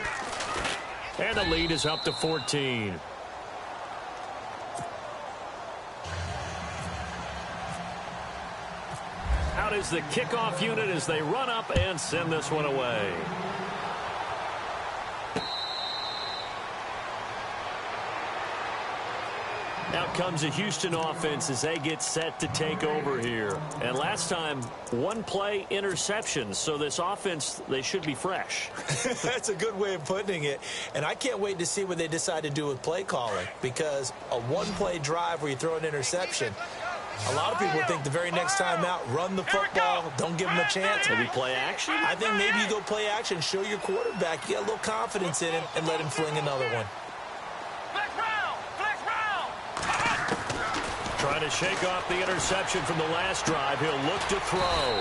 And the lead is up to 14. Out is the kickoff unit as they run up and send this one away. Out comes the Houston offense as they get set to take over here. And last time, 1 play interception. So this offense, they should be fresh. That's a good way of putting it. And I can't wait to see what they decide to do with play calling. Because a 1-play drive where you throw an interception, a lot of people think the very next time out, run the football, don't give them a chance. Maybe play action? I think maybe you go play action, show your quarterback, you get a little confidence in him, and let him fling another one. Trying to shake off the interception from the last drive. He'll look to throw.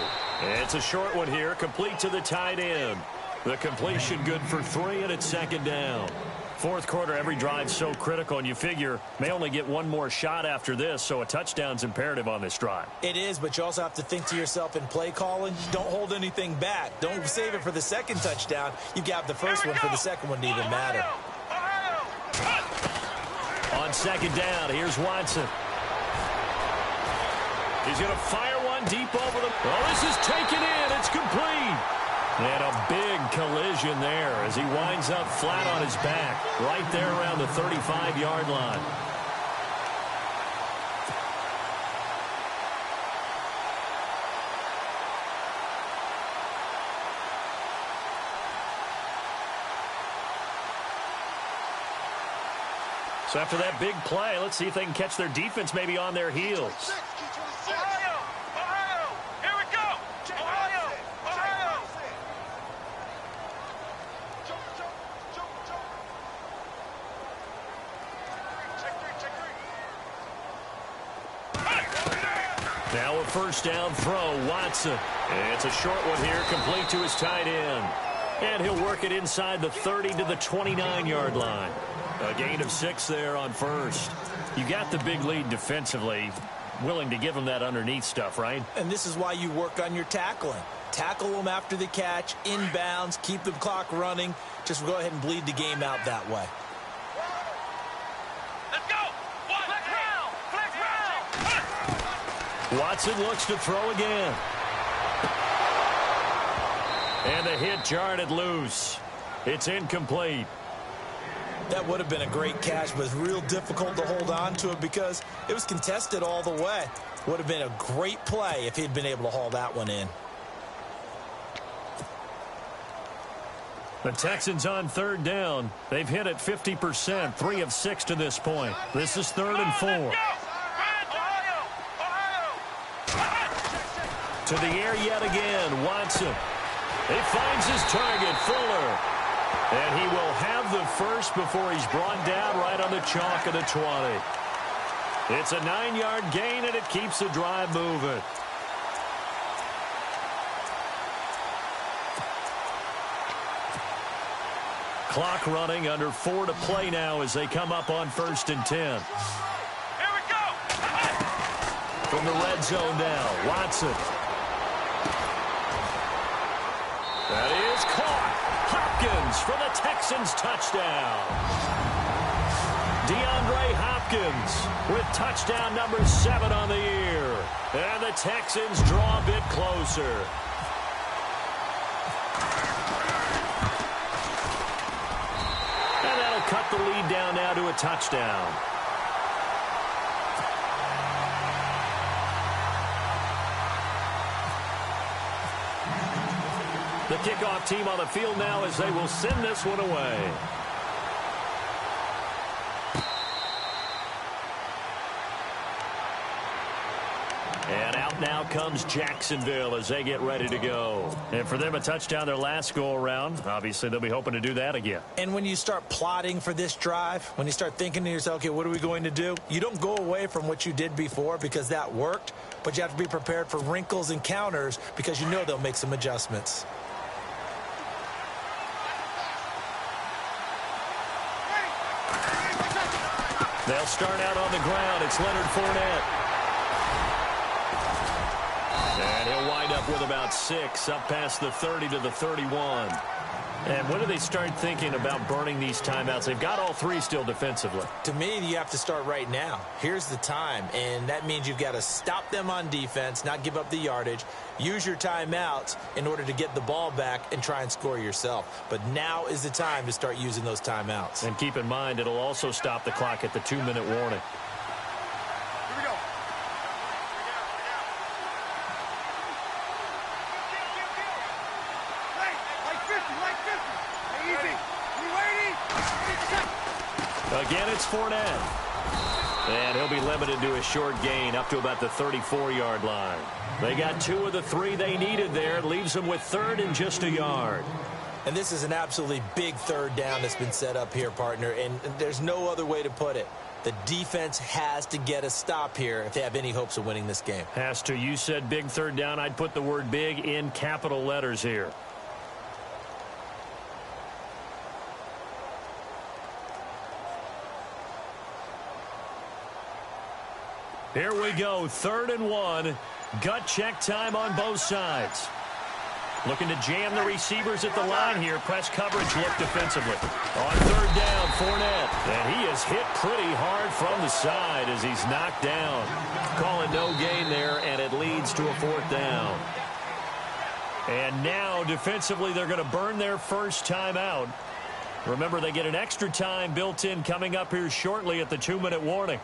It's a short one here, complete to the tight end. The completion good for 3, and it's 2nd down. Fourth quarter, every drive's so critical, and you figure may only get 1 more shot after this, so a touchdown's imperative on this drive. It is, but you also have to think to yourself in play calling, don't hold anything back. Don't save it for the 2nd touchdown. You got the first one for the 2nd one to even matter. On 2nd down, here's Watson. He's going to fire one deep over the... Oh, this is taken in. It's complete. And a big collision there as he winds up flat on his back right there around the 35-yard line. So after that big play, let's see if they can catch their defense maybe on their heels. Ohio! Here we go! Ohio! Now a first down throw, Watson. And it's a short one here, complete to his tight end. And he'll work it inside the 30 to the 29-yard line. A gain of 6 there on first. You got the big lead defensively. Willing to give them that underneath stuff, right? And this is why you work on your tackling. Tackle them after the catch, inbounds, keep the clock running. Just go ahead and bleed the game out that way. Let's go! Flex round! Watson looks to throw again. And the hit jarred it loose. It's incomplete. That would have been a great catch, but it's real difficult to hold on to it because it was contested all the way. Would have been a great play if he'd been able to haul that one in. The Texans on 3rd down. They've hit it 50%, 3 of 6 to this point. This is 3rd and 4. To the air yet again, Watson. He finds his target, Fuller. And he will have the first before he's brought down right on the chalk of the 20. It's a 9-yard gain, and it keeps the drive moving. Clock running, under 4 to play now as they come up on 1st and 10. Here we go. From the red zone now, Watson. That is caught. Hopkins for the Texans touchdown. DeAndre Hopkins with touchdown number 7 on the year. And the Texans draw a bit closer. And that'll cut the lead down now to a touchdown. The kickoff team on the field now as they will send this one away. And out now comes Jacksonville as they get ready to go. And for them, a touchdown their last go-around. Obviously, they'll be hoping to do that again. And when you start plotting for this drive, when you start thinking to yourself, okay, what are we going to do? You don't go away from what you did before because that worked, but you have to be prepared for wrinkles and counters because you know they'll make some adjustments. They'll start out on the ground. It's Leonard Fournette. And he'll wind up with about 6, up past the 30 to the 31. And when do they start thinking about burning these timeouts? They've got all 3 still defensively. To me, you have to start right now. Here's the time, and that means you've got to stop them on defense, not give up the yardage, use your timeouts in order to get the ball back and try and score yourself. But now is the time to start using those timeouts. And keep in mind, it'll also stop the clock at the 2-minute warning. Here we go. Again, it's Fournette. And he'll be limited to a short gain up to about the 34-yard line. They got 2 of the 3 they needed there. Leaves them with 3rd and just a yard. And this is an absolutely big 3rd down that's been set up here, partner, and there's no other way to put it. The defense has to get a stop here if they have any hopes of winning this game. Has to. You said big 3rd down. I'd put the word big in capital letters here. Here we go, 3rd and 1. Gut check time on both sides. Looking to jam the receivers at the line here. Press coverage look defensively. On 3rd down, Fournette. And he is hit pretty hard from the side as he's knocked down. Call it no gain there, and it leads to a 4th down. And now, defensively, they're going to burn their first timeout. Remember, they get an extra time built in coming up here shortly at the 2-minute warning.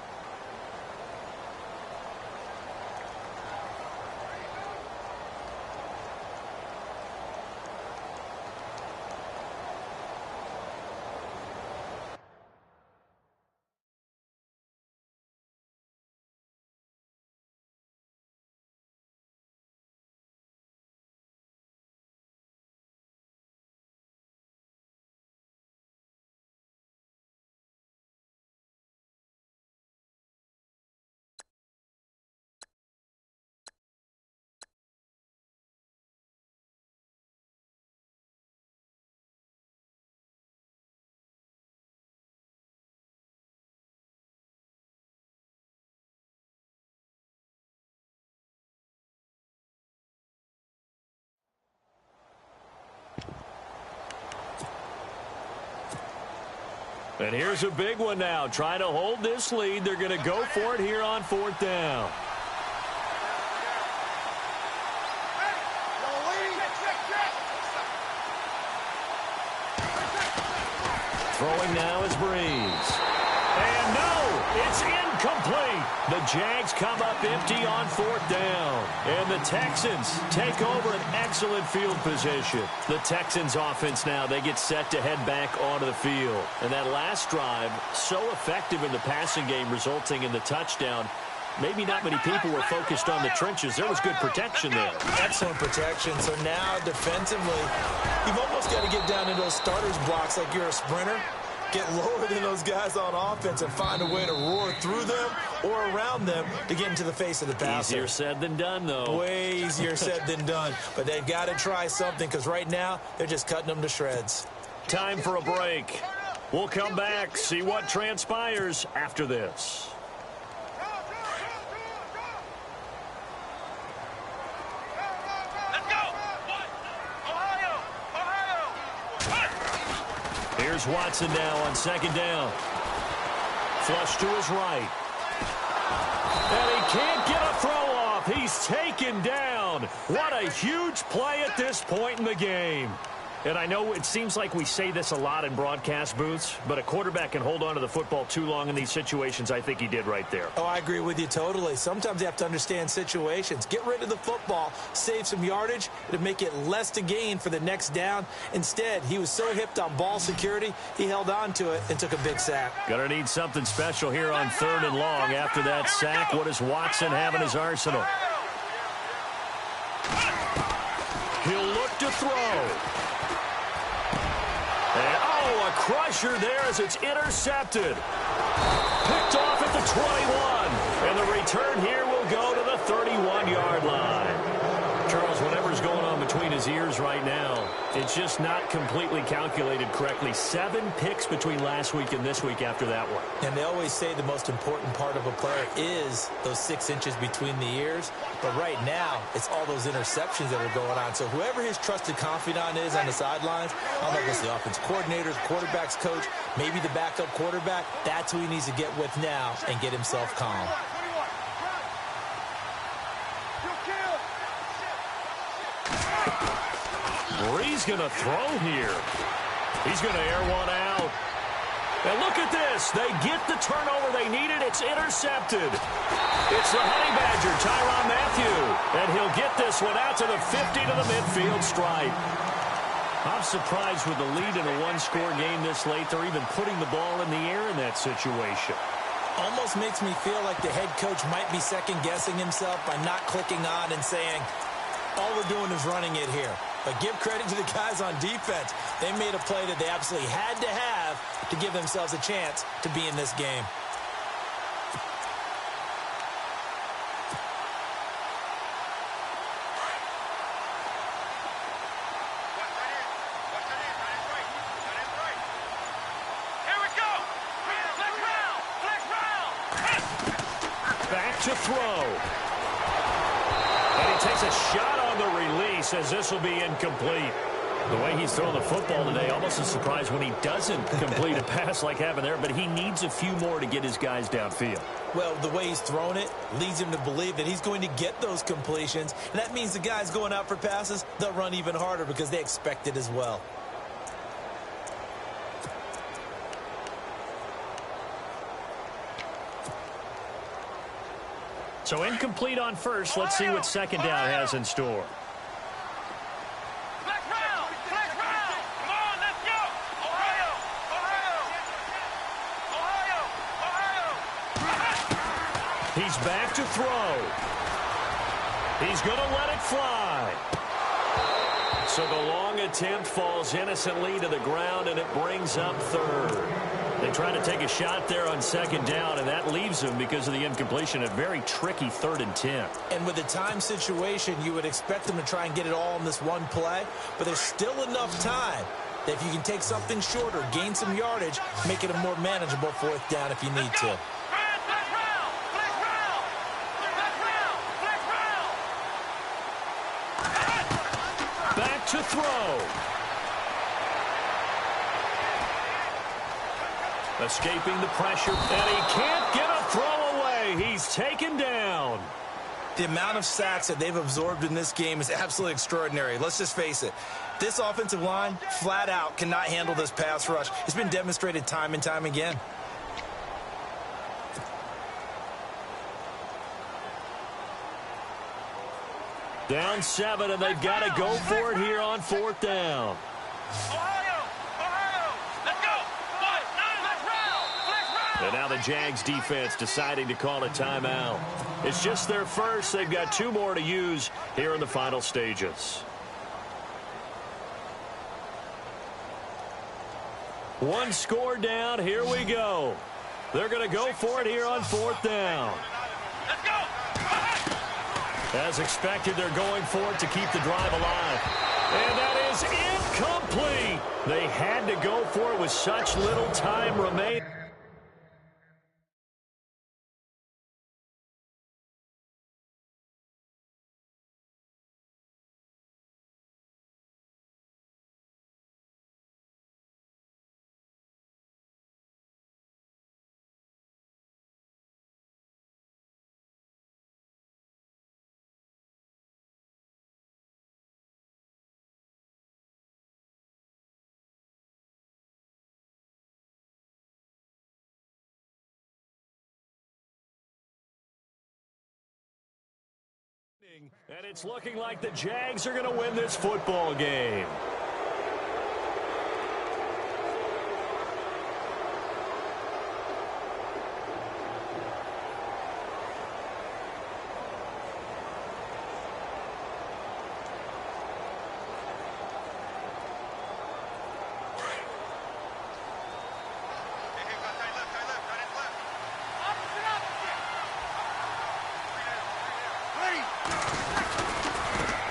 And here's a big one now. Trying to hold this lead. They're going to go for it here on 4th down. Throwing now is Breeze. And no, it's incomplete. The Jags come up empty on 4th down. And the Texans take over an excellent field position. The Texans offense now, they get set to head back onto the field. And that last drive, so effective in the passing game, resulting in the touchdown. Maybe not many people were focused on the trenches. There was good protection there. Excellent protection. So now defensively, you've almost got to get down into those starters blocks like you're a sprinter. Get lower than those guys on offense and find a way to roar through them or around them to get into the face of the passer. Easier said than done, though. Way easier said than done. But they've got to try something because right now they're just cutting them to shreds. Time for a break. We'll come back, see what transpires after this. Let's go. Ohio. Here's Watson now on second down. Flush to his right. And he can't get a throw off. He's taken down. What a huge play at this point in the game. And I know it seems like we say this a lot in broadcast booths, but a quarterback can hold on to the football too long in these situations. I think he did right there. Oh, I agree with you totally. Sometimes you have to understand situations. Get rid of the football, save some yardage, to make it less to gain for the next down. Instead, he was so hipped on ball security, he held on to it and took a big sack. Gonna need something special here on 3rd and long. After that sack, what does Watson have in his arsenal? He'll look to throw. And, a crusher there as it's intercepted. Picked off at the 21. And the return here will go to the 31-yard line. Charles, whatever's going on between his ears right now, it's just not completely calculated correctly. 7 picks between last week and this week after that one. And they always say the most important part of a player is those 6 inches between the ears. But right now, it's all those interceptions that are going on. So whoever his trusted confidant is on the sidelines, I don't know if it's the offense coordinator, the quarterback's coach, maybe the backup quarterback, that's who he needs to get with now and get himself calm. Brees going to throw here. He's going to air one out. And look at this. They get the turnover they needed. It's intercepted. It's the Honey Badger, Tyrann Mathieu. And he'll get this one out to the 50 to the midfield stripe. I'm surprised with the lead in a one-score game this late. They're even putting the ball in the air in that situation. Almost makes me feel like the head coach might be second-guessing himself by not clicking on and saying, all we're doing is running it here. But give credit to the guys on defense. They made a play that they absolutely had to have to give themselves a chance to be in this game. Here we go. Flex round. Back to throw. And he takes a shot on the release as this will be incomplete. The way he's throwing the football today, almost a surprise when he doesn't complete a pass like happened there, but he needs a few more to get his guys downfield. Well, the way he's thrown it leads him to believe that he's going to get those completions. And that means the guys going out for passes, they'll run even harder because they expect it as well. So incomplete on first. Let's see what second down has in store. Flex round. Come on, let's go. Ohio. He's back to throw. He's going to let it fly. So the long attempt falls innocently to the ground, and it brings up 3rd. They try to take a shot there on second down, and that leaves them, because of the incompletion, a very tricky 3rd and 10. And with the time situation, you would expect them to try and get it all in this one play, but there's still enough time that if you can take something shorter, gain some yardage, make it a more manageable 4th down if you need to. Back to throw. Escaping the pressure, and he can't get a throw away. He's taken down. The amount of sacks that they've absorbed in this game is absolutely extraordinary. Let's just face it. This offensive line, flat out, cannot handle this pass rush. It's been demonstrated time and time again. Down 7, and they've got to go for it here on 4th down. Let's go. And now the Jags defense deciding to call a timeout. It's just their first. They've got 2 more to use here in the final stages. One score down. Here we go. They're going to go for it here on 4th down. Let's go. As expected, they're going for it to keep the drive alive. And that is incomplete. They had to go for it with such little time remaining. And it's looking like the Jags are going to win this football game.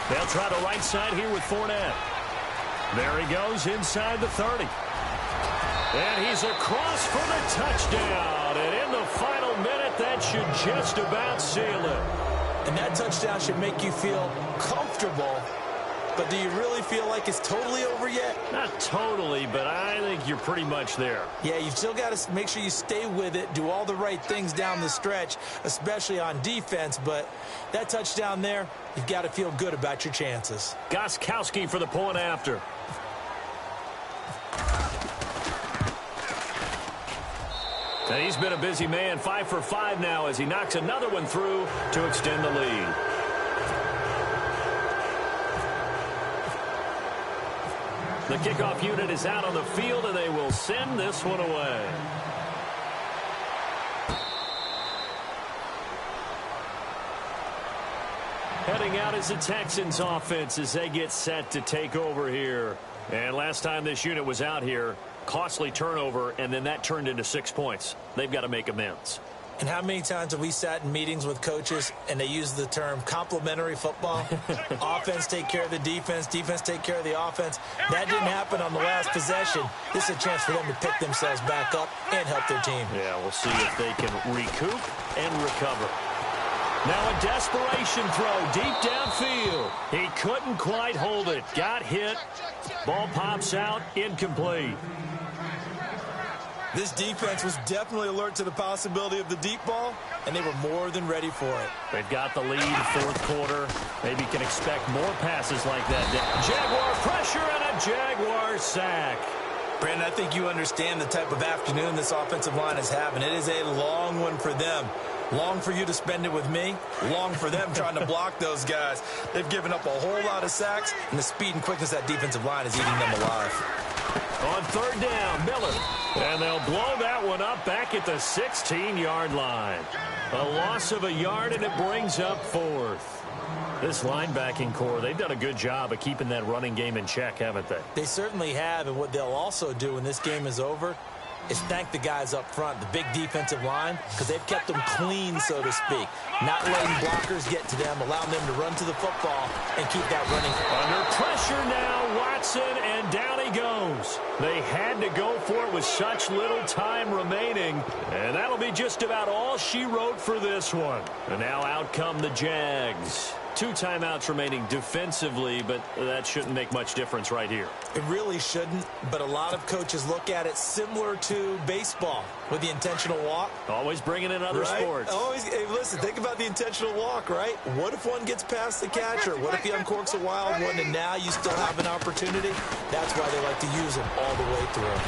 They'll try the right side here with Fournette. There he goes inside the 30. And he's across for the touchdown. And in the final minute, that should just about seal it. And that touchdown should make you feel comfortable. But do you really feel like it's totally over yet? Not totally, but I think you're pretty much there. Yeah, you've still got to make sure you stay with it, do all the right things down the stretch, especially on defense. But that touchdown there, you've got to feel good about your chances. Gostkowski for the point after. And he's been a busy man, 5 for 5 now as he knocks another one through to extend the lead. The kickoff unit is out on the field, and they will send this one away. Heading out is the Texans offense as they get set to take over here. And last time this unit was out here, costly turnover, and then that turned into 6 points. They've got to make amends. And how many times have we sat in meetings with coaches and they use the term complementary football? Offense take care of the defense, defense take care of the offense. That didn't happen on the last possession. This is a chance for them to pick themselves back up and help their team. Yeah, we'll see if they can recoup and recover. Now a desperation throw deep downfield. He couldn't quite hold it. Got hit. Ball pops out, incomplete. This defense was definitely alert to the possibility of the deep ball, and they were more than ready for it. They've got the lead, fourth quarter. Maybe can expect more passes like that. Jaguar pressure and a Jaguar sack. Brandon, I think you understand the type of afternoon this offensive line is having. It is a long one for them. Long for you to spend it with me. Long for them trying to block those guys. They've given up a whole lot of sacks, and the speed and quickness of that defensive line is eating them alive. On third down, Miller. And they'll blow that one up back at the 16-yard line. A loss of a yard, and it brings up fourth. This linebacking core, they've done a good job of keeping that running game in check, haven't they? They certainly have, and what they'll also do when this game is over is thank the guys up front, the big defensive line, because they've kept them clean, so to speak. Not letting blockers get to them, allowing them to run to the football and keep that running. Under pressure now, Watson, and down he goes. They had to go for it with such little time remaining, and that'll be just about all she wrote for this one. And now out come the Jags. 2 timeouts remaining defensively, but that shouldn't make much difference right here. It really shouldn't, but a lot of coaches look at it similar to baseball with the intentional walk. Always bringing in other sports. Always, hey, listen, think about the intentional walk, right? What if one gets past the catcher? What if he uncorks a wild one and now you still have an opportunity? That's why they like to use him all the way through.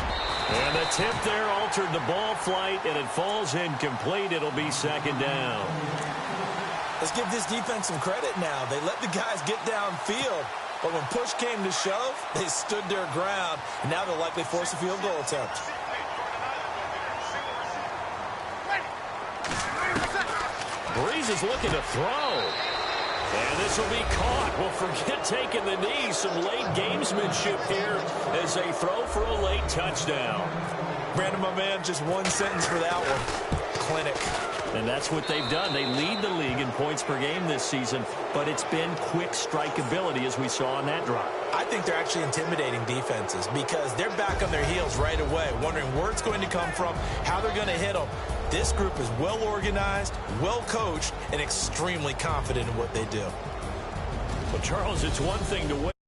And the tip there altered the ball flight, and it falls incomplete. It'll be second down. Let's give this defense some credit now. They let the guys get downfield, but when push came to shove, they stood their ground, and now they'll likely force a field goal attempt. Breeze is looking to throw. And this will be caught. Well, forget taking the knee. Some late gamesmanship here as they throw for a late touchdown. Brandon, my man, just one sentence for that one. clinic. And that's what they've done. They lead the league in points per game this season, but it's been quick strikeability as we saw on that drive. I think they're actually intimidating defenses because they're back on their heels right away, wondering where it's going to come from, how they're going to hit them. This group is well organized, well coached, and extremely confident in what they do. Well, Charles, it's one thing to win.